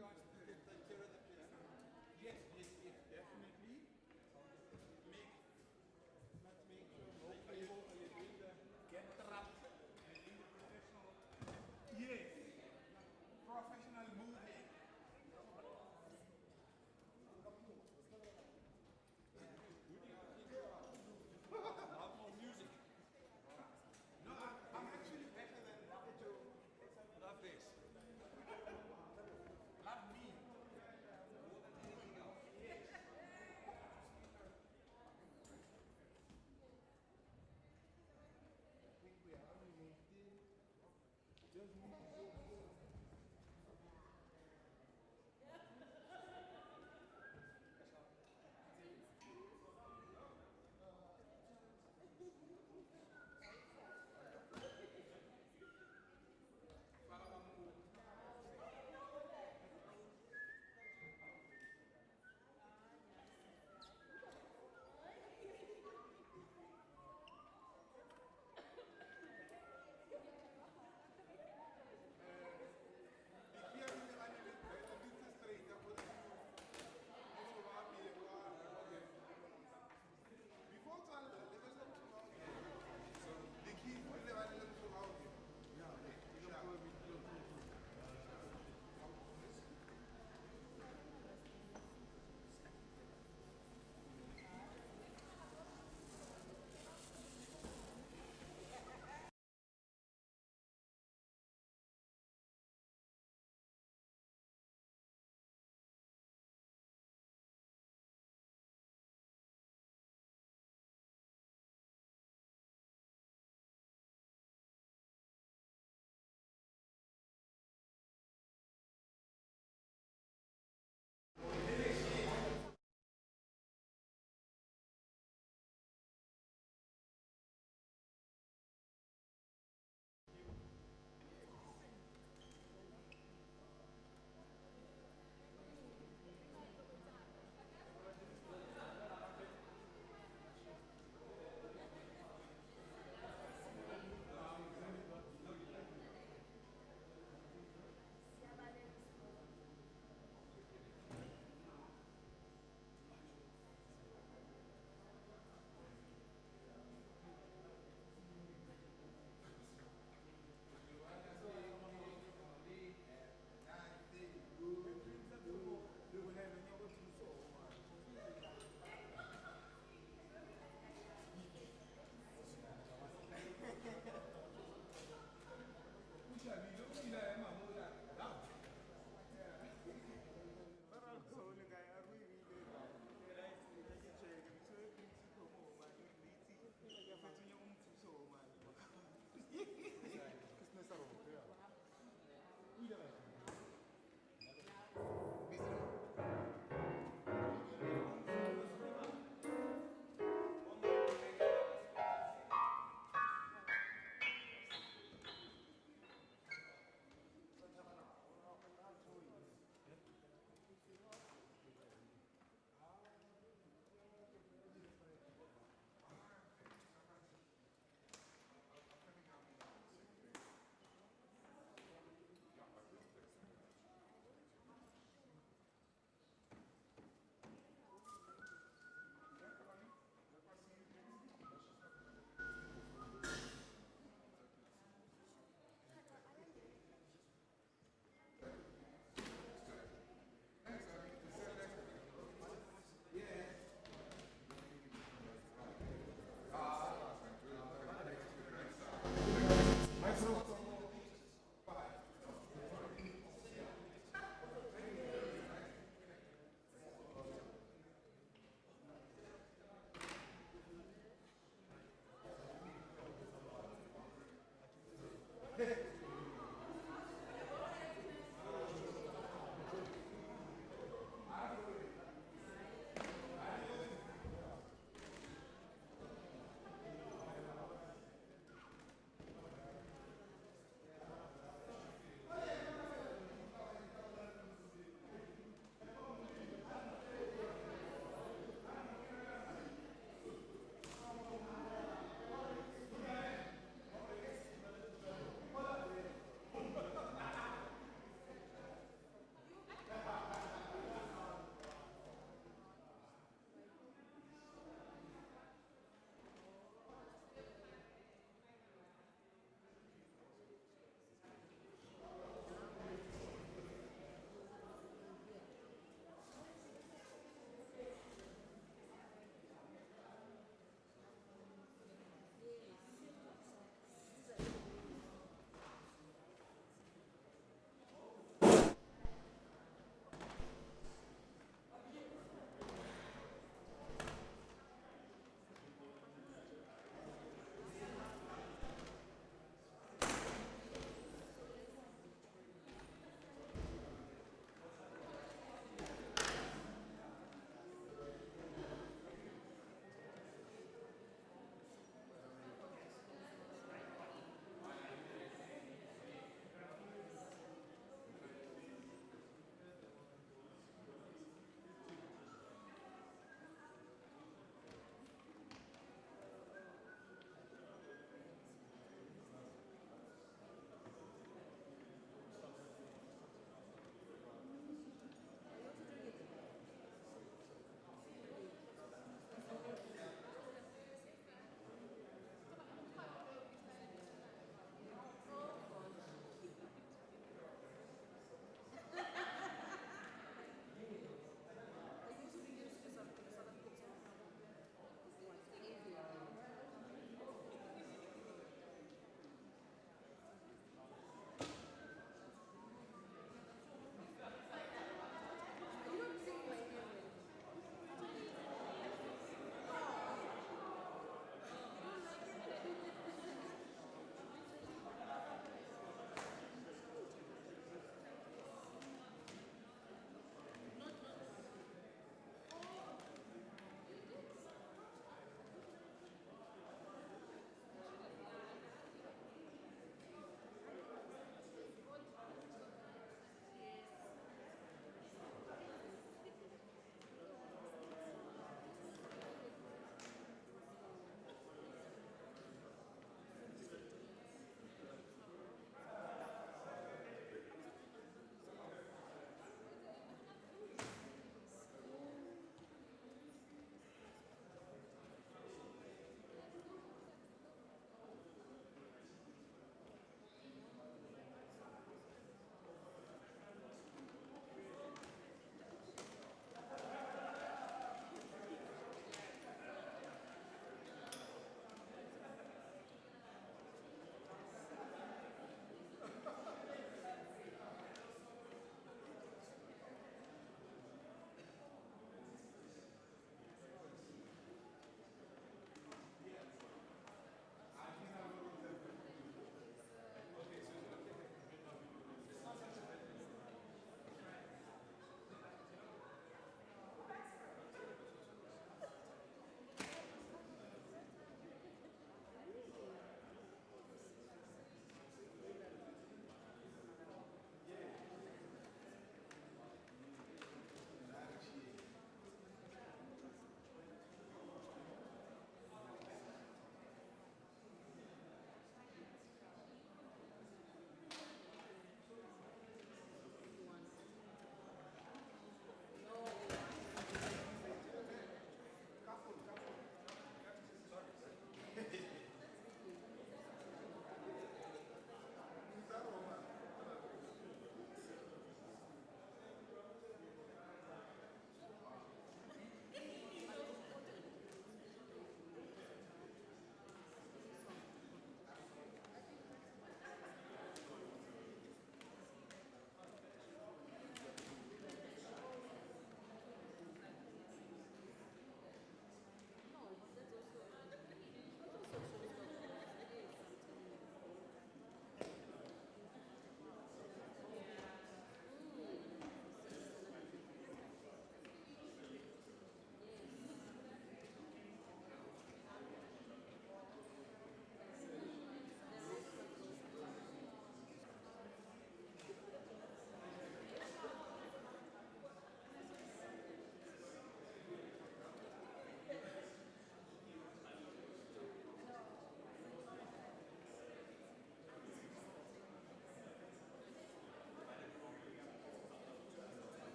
guys to take care of the piano? Yes, definitely. Let's make sure no cable. Are you doing the get trapped and in the professional? Yes. Professional moving. Love more music. No, I'm actually better than Joe. Love this. Love me. More than anything else.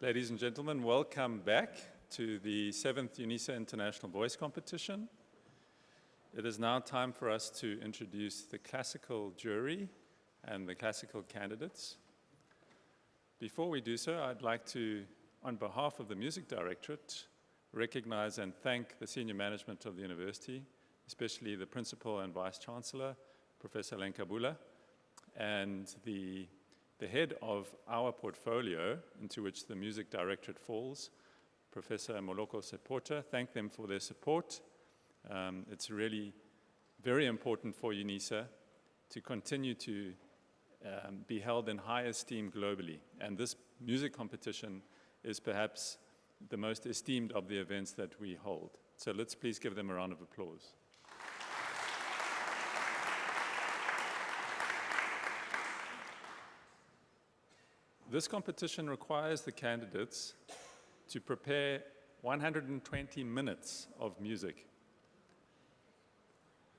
Ladies and gentlemen, welcome back to the 7th UNISA International Voice Competition. It is now time for us to introduce the classical jury and the classical candidates. Before we do so, I'd like to, on behalf of the Music Directorate, recognize and thank the senior management of the university, especially the Principal and Vice Chancellor, Professor Lenkabula, and the head of our portfolio, into which the Music Directorate falls, Professor Moloko Seporta. Thank them for their support. It's really very important for UNISA to continue to be held in high esteem globally. And this music competition is perhaps the most esteemed of the events that we hold. So let's please give them a round of applause. This competition requires the candidates to prepare 120 minutes of music.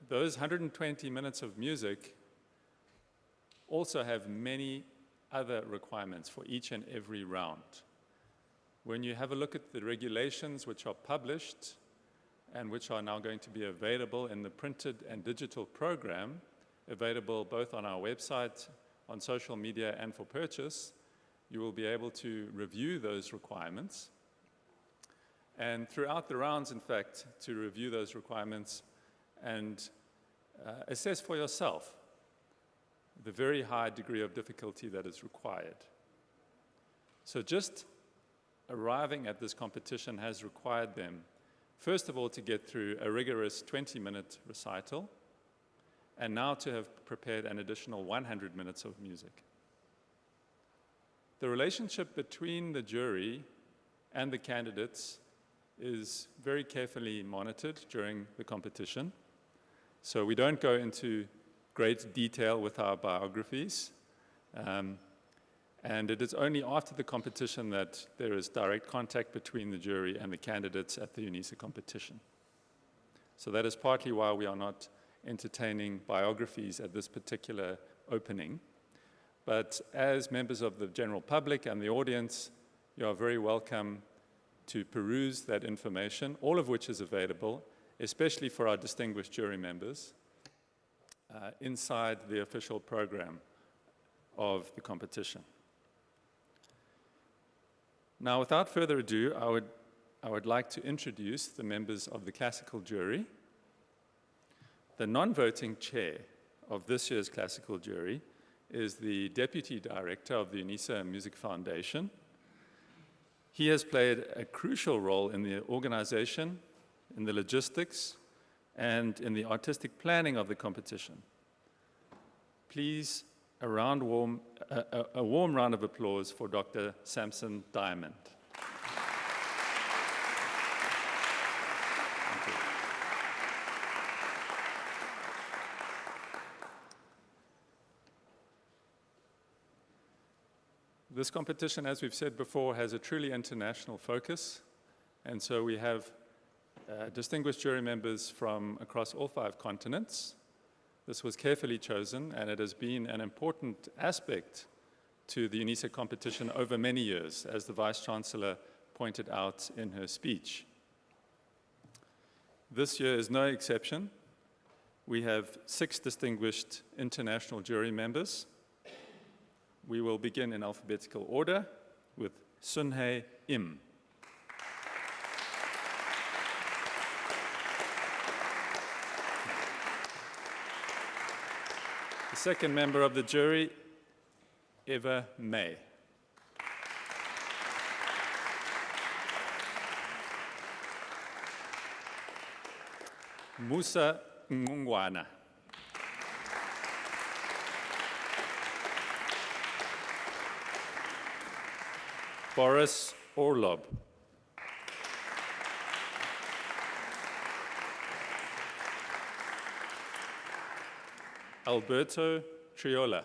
Those 120 minutes of music also have many other requirements for each and every round. When you have a look at the regulations which are published and which are now going to be available in the printed and digital program, available both on our website, on social media, and for purchase, you will be able to review those requirements. And throughout the rounds, in fact, to review those requirements and assess for yourself the very high degree of difficulty that is required. So just arriving at this competition has required them, first of all, to get through a rigorous 20-minute recital, and now to have prepared an additional 100 minutes of music. The relationship between the jury and the candidates is very carefully monitored during the competition. So we don't go into great detail with our biographies. And it is only after the competition that there is direct contact between the jury and the candidates at the UNISA competition. So that is partly why we are not entertaining biographies at this particular opening. But as members of the general public and the audience, you are very welcome to peruse that information, all of which is available, especially for our distinguished jury members, inside the official program of the competition. Now, without further ado, I would like to introduce the members of the classical jury. The non-voting chair of this year's classical jury is the Deputy Director of the UNISA Music Foundation. He has played a crucial role in the organization, in the logistics, and in the artistic planning of the competition. Please, a warm round of applause for Dr. Samson Diamond. Thank you. This competition, as we've said before, has a truly international focus, and so we have distinguished jury members from across all 5 continents. This was carefully chosen, and it has been an important aspect to the UNISA competition over many years, as the Vice-Chancellor pointed out in her speech. This year is no exception. We have 6 distinguished international jury members. We will begin in alphabetical order with Sunhae Im. The second member of the jury, Eva May. Musa Ngungwana. Boris Orlob. Alberto Triola.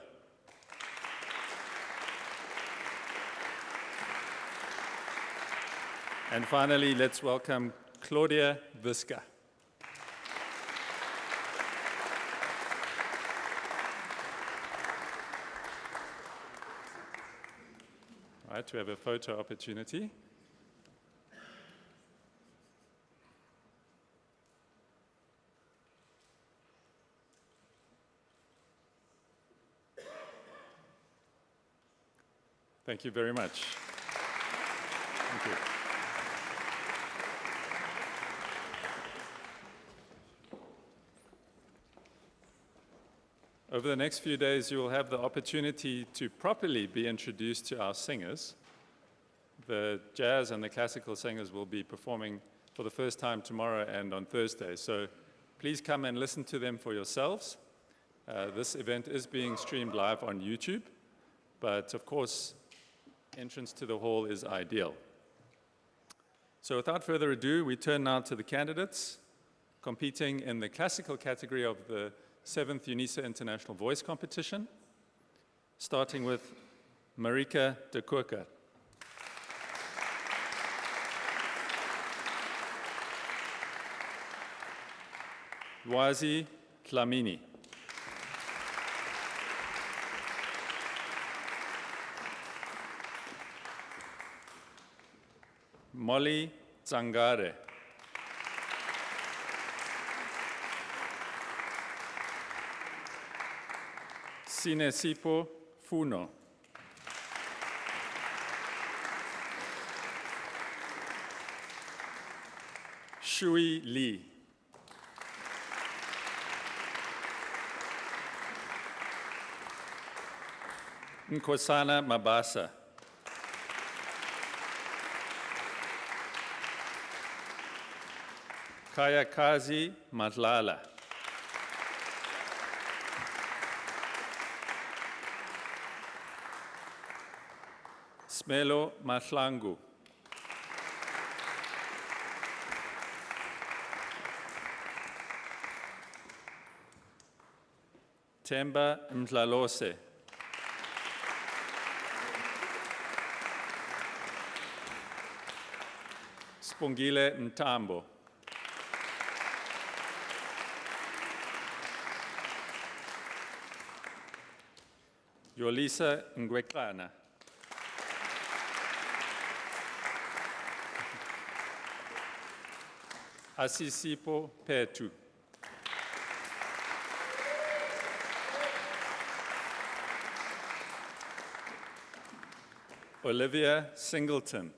And finally, let's welcome Claudia Visca. right, to have a photo opportunity. Thank you very much. Thank you. Over the next few days, you will have the opportunity to properly be introduced to our singers. The jazz and the classical singers will be performing for the first time tomorrow and on Thursday. So please come and listen to them for yourselves. This event is being streamed live on YouTube, but of course, entrance to the hall is ideal. So without further ado, we turn now to the candidates competing in the classical category of the 7th UNISA International Voice Competition, starting with Marika de Koker. Lwazi Dlamini. Molly Zangare. Sinesipho Funo. Shui Li. Nkosana Mabasa. Kayakazi Matlala. Smelo Mahlangu. Themba Mdlalose. Spongile Mtambo. Yolisa Ngweklana. Asisipo Petu. Olivia Singleton.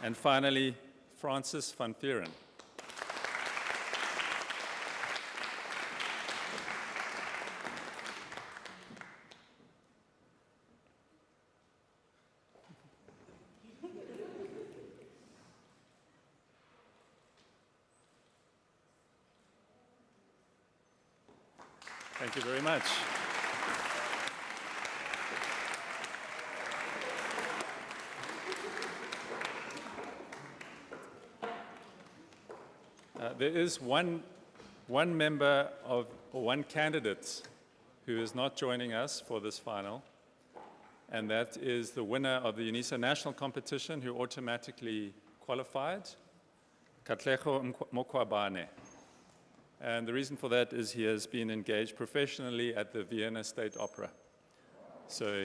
And finally, Francis van Vieren. Thank you very much. There is one member of, or one candidate who is not joining us for this final, and that is the winner of the UNISA national competition who automatically qualified, Katlego Mokwabane. And the reason for that is he has been engaged professionally at the Vienna State Opera. So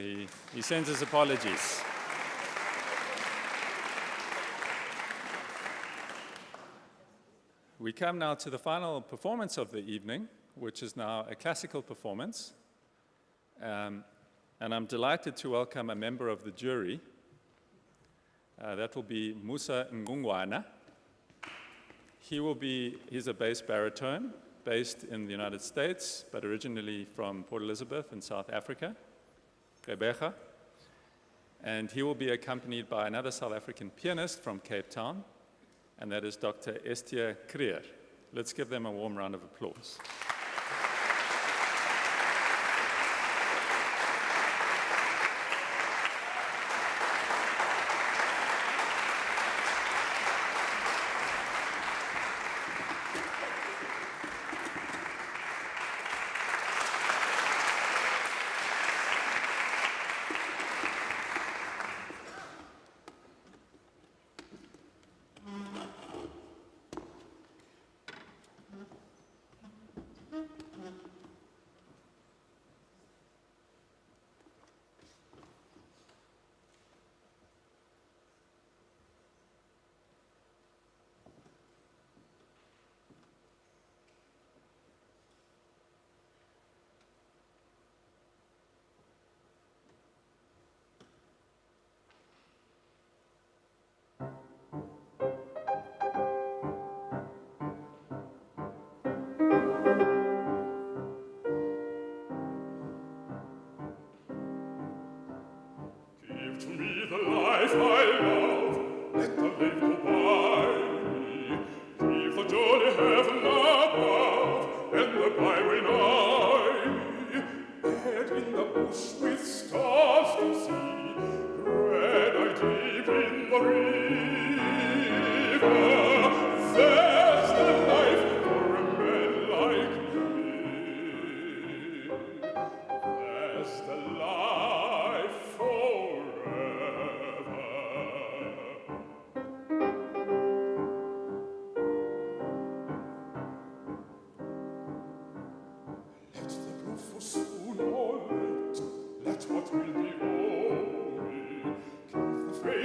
he sends his apologies. We come now to the final performance of the evening, which is now a classical performance. And I'm delighted to welcome a member of the jury. That will be Musa Ngungwana. He's a bass baritone, based in the United States, but originally from Port Elizabeth in South Africa, Gqeberha. And he will be accompanied by another South African pianist from Cape Town, and that is Dr. Estia Krier. Let's give them a warm round of applause.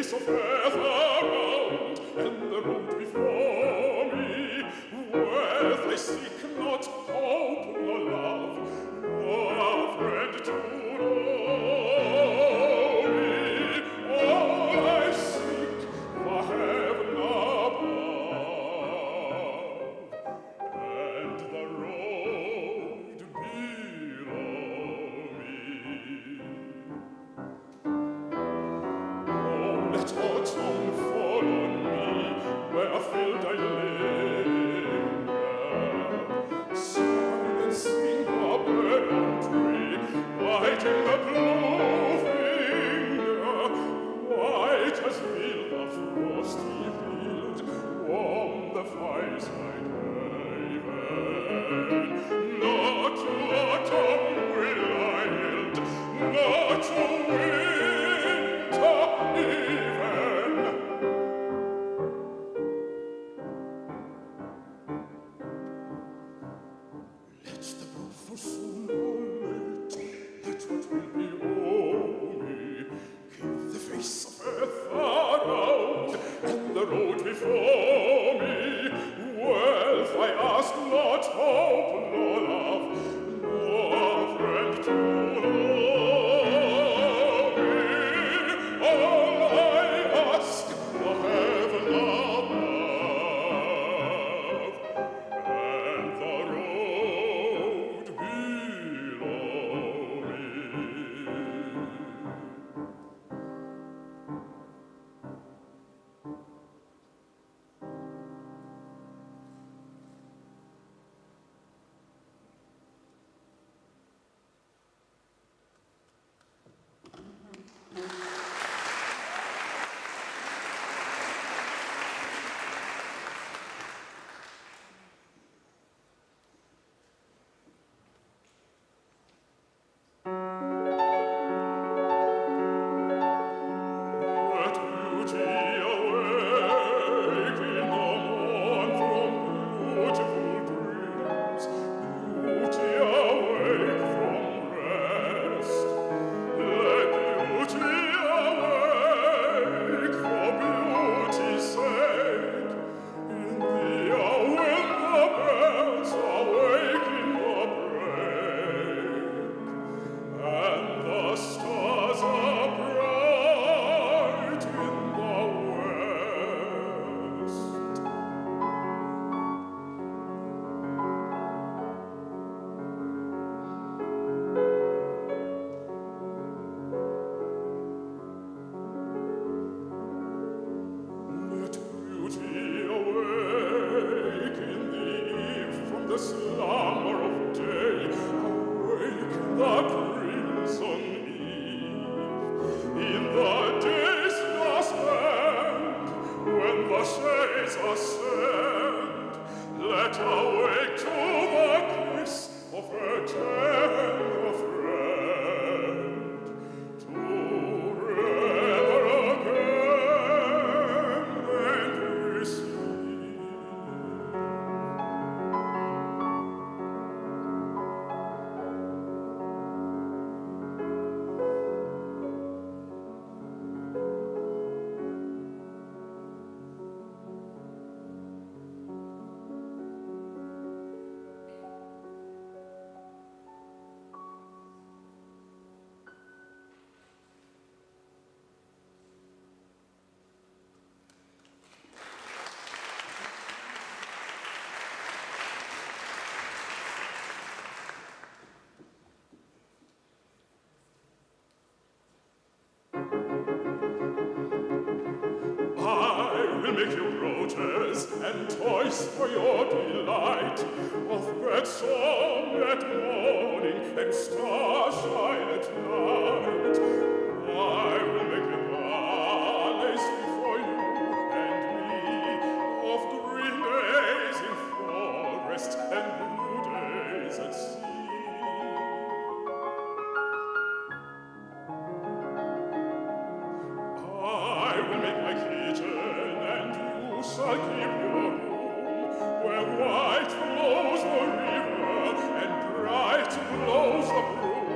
face of earth around, and the road before me. Wealth I seek not, hope nor love, nor a friend to know me. All I seek for heaven above, and the road below me. Oh, let autumn fall on me, where field I linger. Sing and sing a bird on tree, white in the blue finger, white as milk of frosty field, warm the fireside haven. Not to autumn will I yield, not to winter even. Let the brothel soon late, let what will be o'er me. Keep the face of earth around, and the road before me. Wealth I ask not, hope nor love, nor friend to know me. All I ask for heaven above, and the road below me. Let beauty awake in the morn from beautiful dreams, beauty awake from rest. Let beauty awake for beauty's sake. In the hour when the bells awake in the break, and the stars are bright in the west. Let beauty awake in the eve from the slumber of day, awake in the crimson eve, in the day's last end, when the shades ascend. Let awake to the kiss of her tender friend, together again and receive. I will make you brooches and toys for your delight, of bird song at morning and starshine at night. I will make you valleys for you and me, of green days in forest and blue days at sea. I will make my kitchen, and you shall keep your room, where white flows the river and bright blows the broom,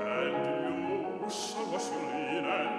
and you shall wash your linen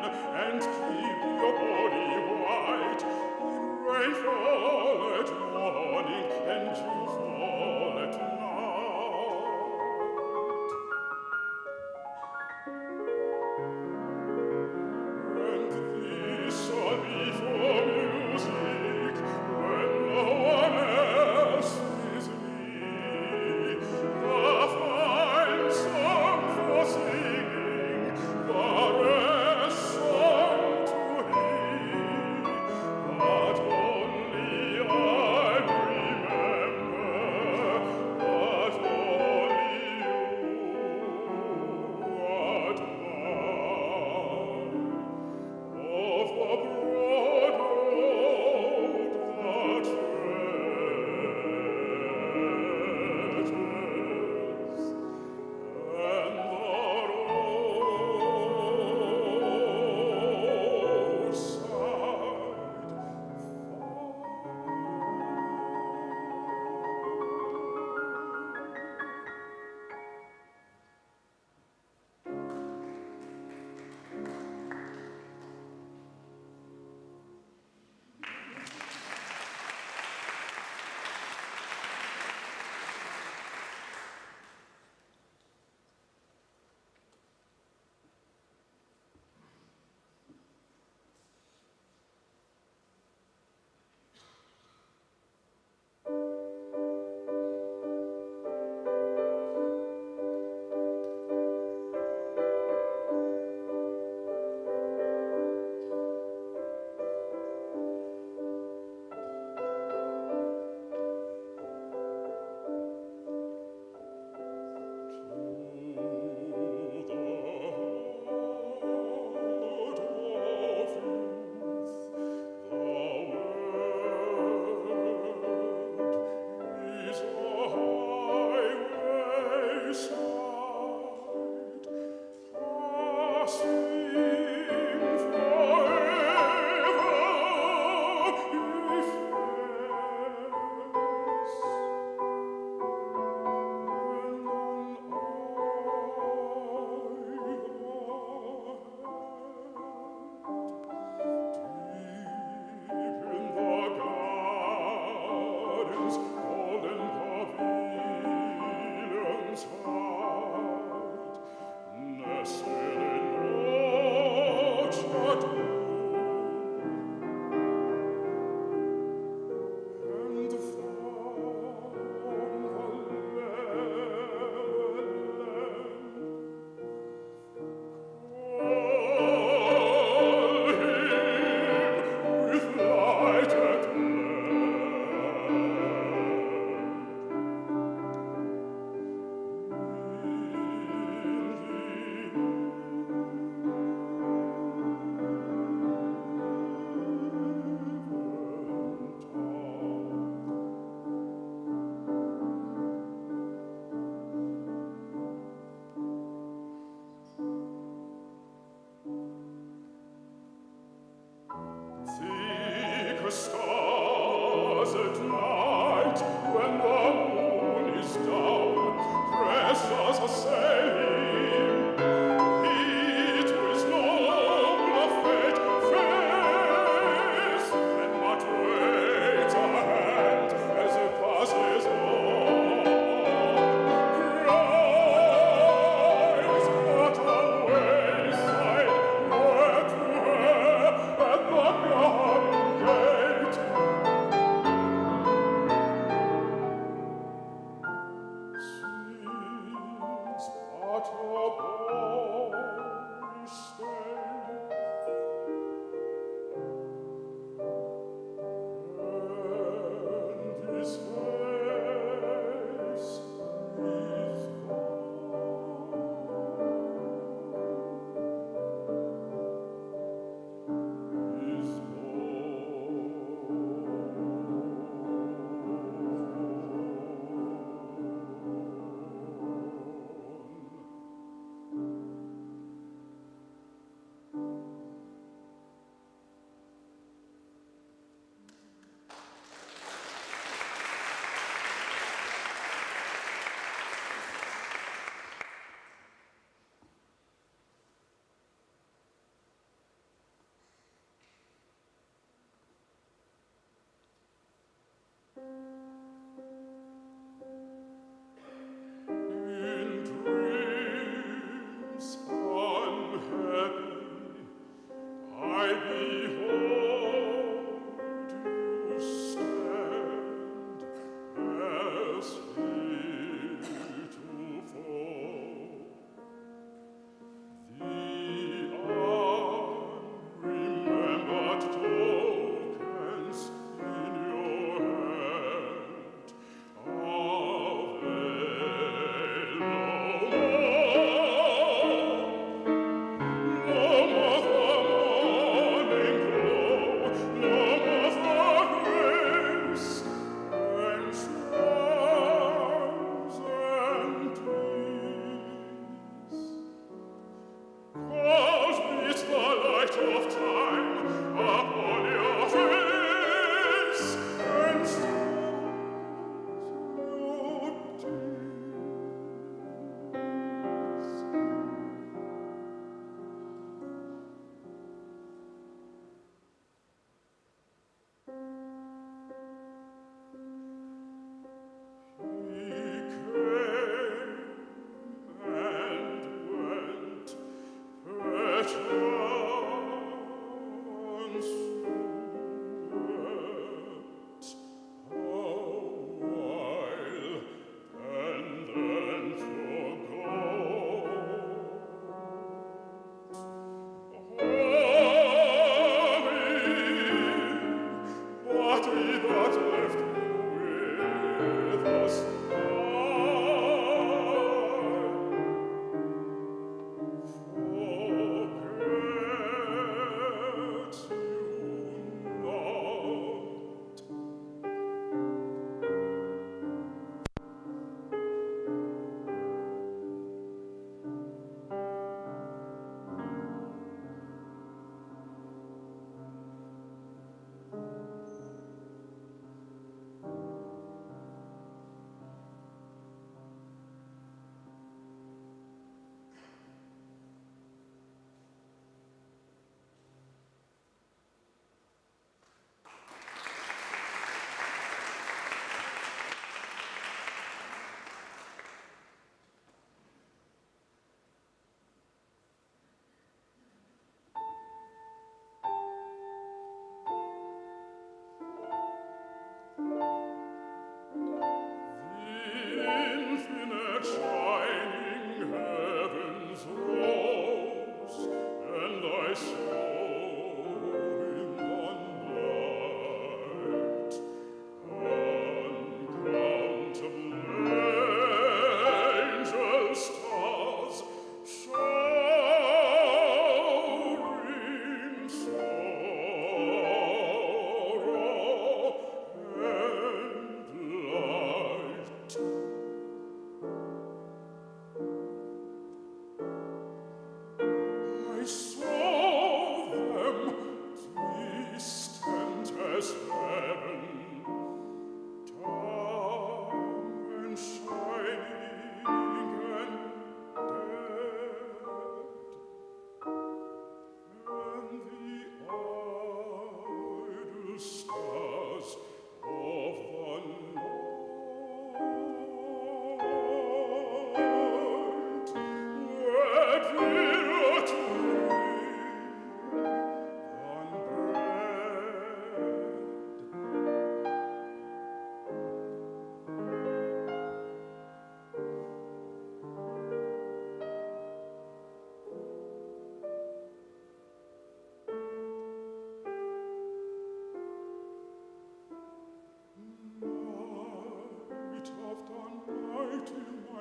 was at night, when the moon is down, precious a sailing. It was noble fate, face, and what waits ahead as it passes on. Cries, what a wayside, where to her at the garden gate. Seems but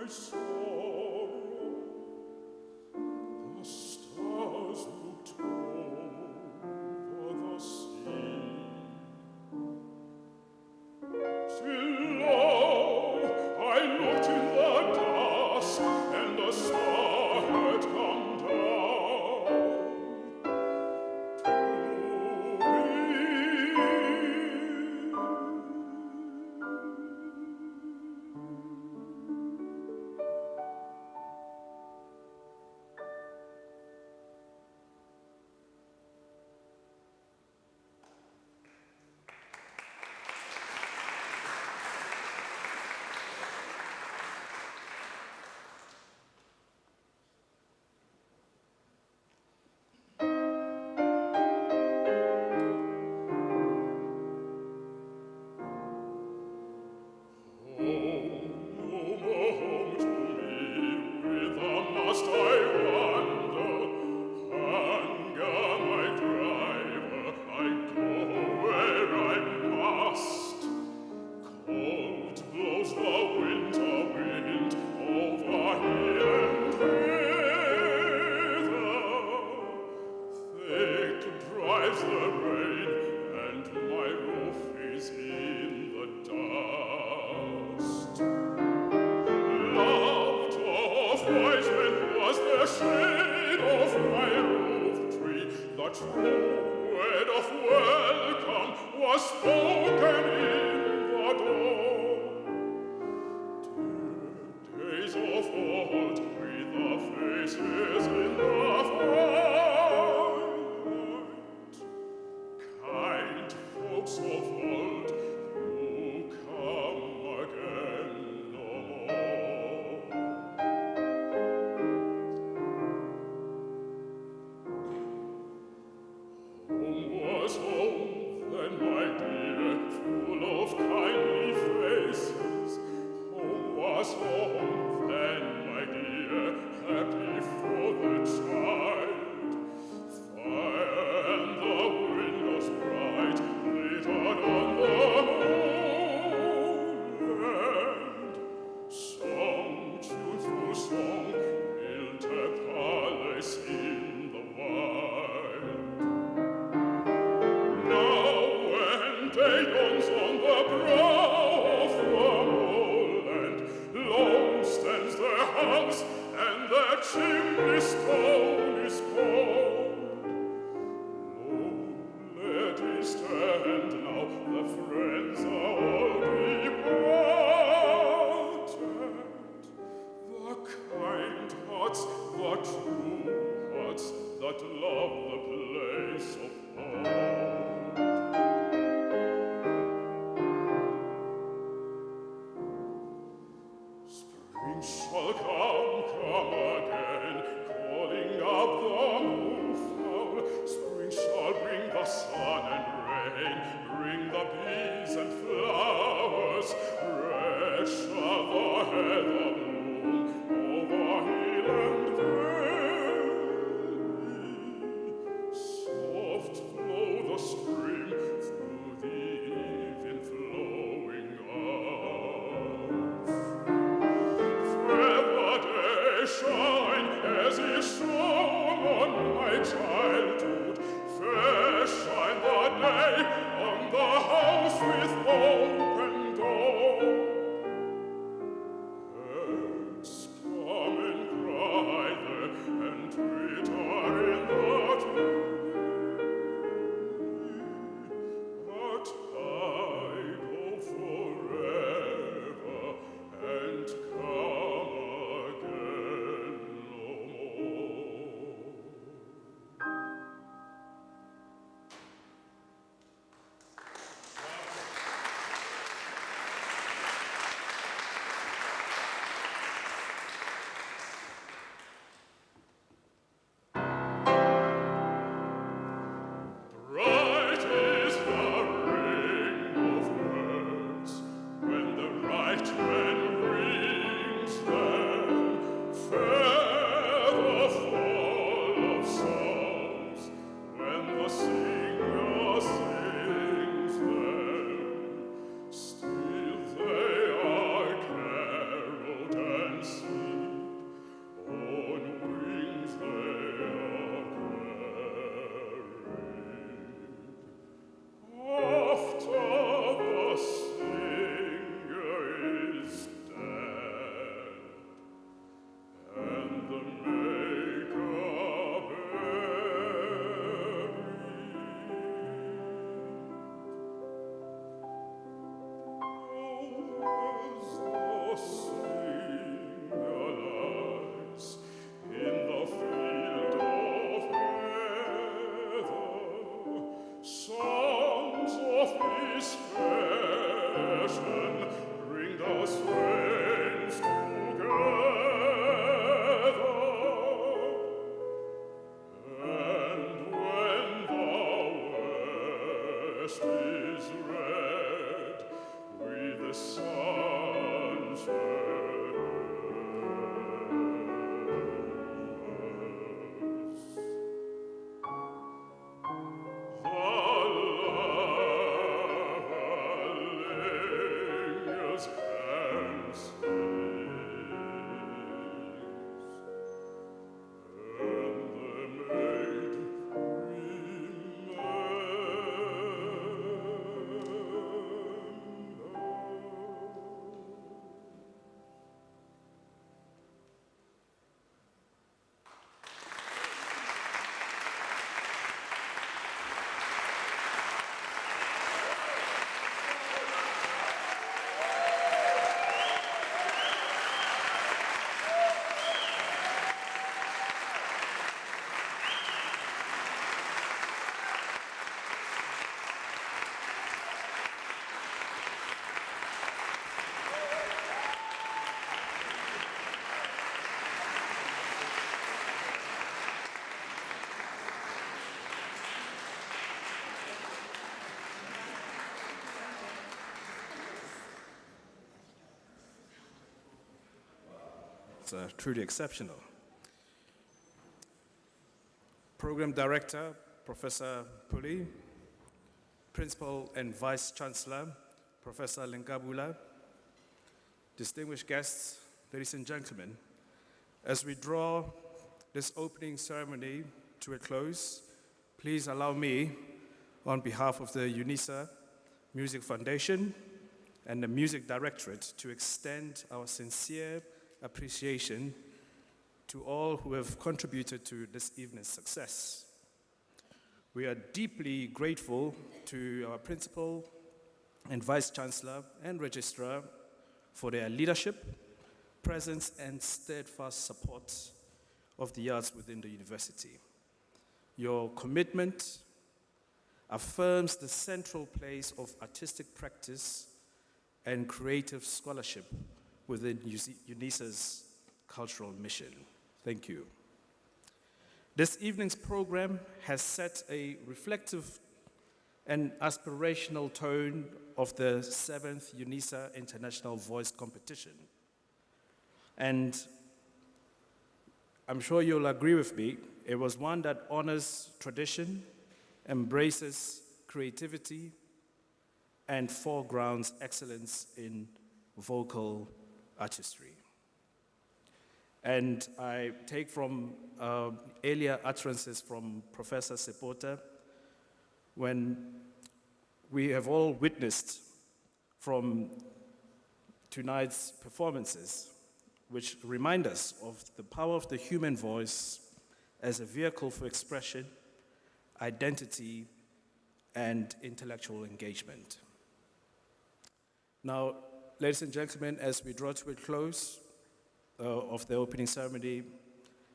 my sorrow. The stars looked over the sea. Till lo, I looked in the dusk, and a star had come down to me. Drives the rain, and my roof is in the dust. Loved of wise men was the shade of my roof tree. The true word of welcome was spoken in the dawn. Days of old, with the faces in the fire. Kind folks of old, who come again no more. Home was home then, my dear, full of kindly faces. Home was home then, my dear, happy for the child. Fire and the windows bright glittered on the moon, and song, tuneful song, built a palace in the wild. Now when day dawns on the brow of the moorland, lo, bring those friends together. And when the west is red with the sunset, It's truly exceptional. Program Director, Professor Puli, Principal and Vice Chancellor, Professor Lenkabula, distinguished guests, ladies and gentlemen, as we draw this opening ceremony to a close, please allow me, on behalf of the UNISA Music Foundation and the Music Directorate, to extend our sincere appreciation to all who have contributed to this evening's success. We are deeply grateful to our Principal and Vice Chancellor and Registrar for their leadership, presence, and steadfast support of the arts within the university. Your commitment affirms the central place of artistic practice and creative scholarship within UNISA's cultural mission. Thank you. This evening's program has set a reflective and aspirational tone of the 7th UNISA International Voice Competition. And I'm sure you'll agree with me, it was one that honors tradition, embraces creativity, and foregrounds excellence in vocal artistry. And I take from earlier utterances from Professor Sepota, when we have all witnessed from tonight's performances, which remind us of the power of the human voice as a vehicle for expression, identity, and intellectual engagement. Now, ladies and gentlemen, as we draw to a close of the opening ceremony,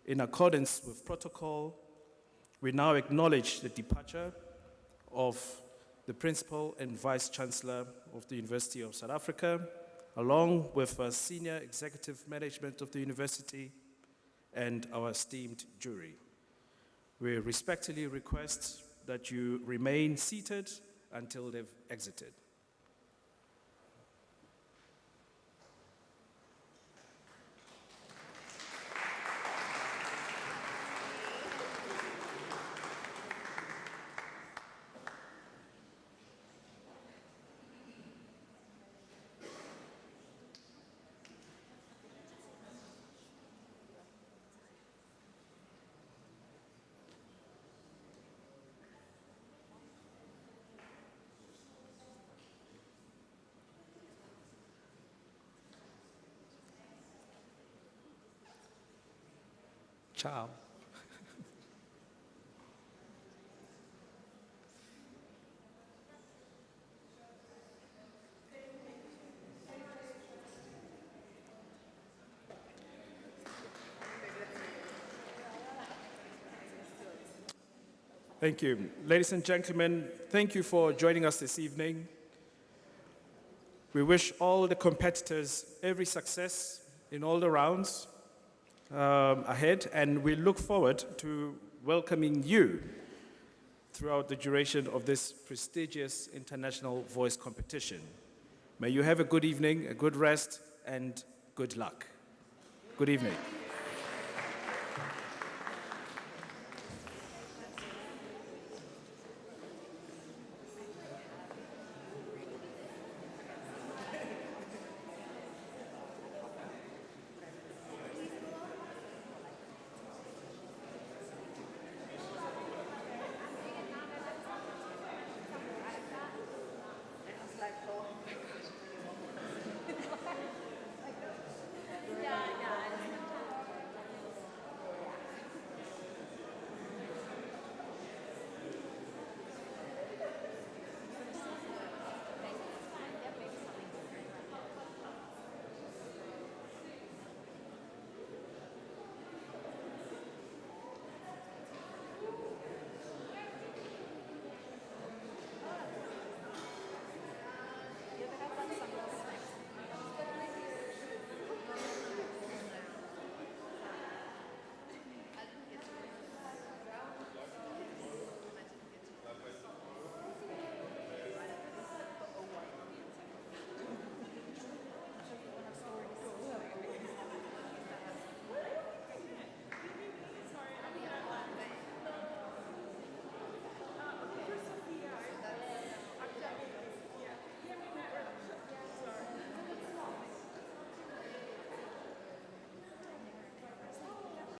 in accordance with protocol, we now acknowledge the departure of the Principal and Vice Chancellor of the University of South Africa, along with senior executive management of the university and our esteemed jury. We respectfully request that you remain seated until they've exited. Ciao. Thank you. Ladies and gentlemen, thank you for joining us this evening. We wish all the competitors every success in all the rounds ahead, and we look forward to welcoming you throughout the duration of this prestigious international voice competition. May you have a good evening, a good rest, and good luck. Good evening.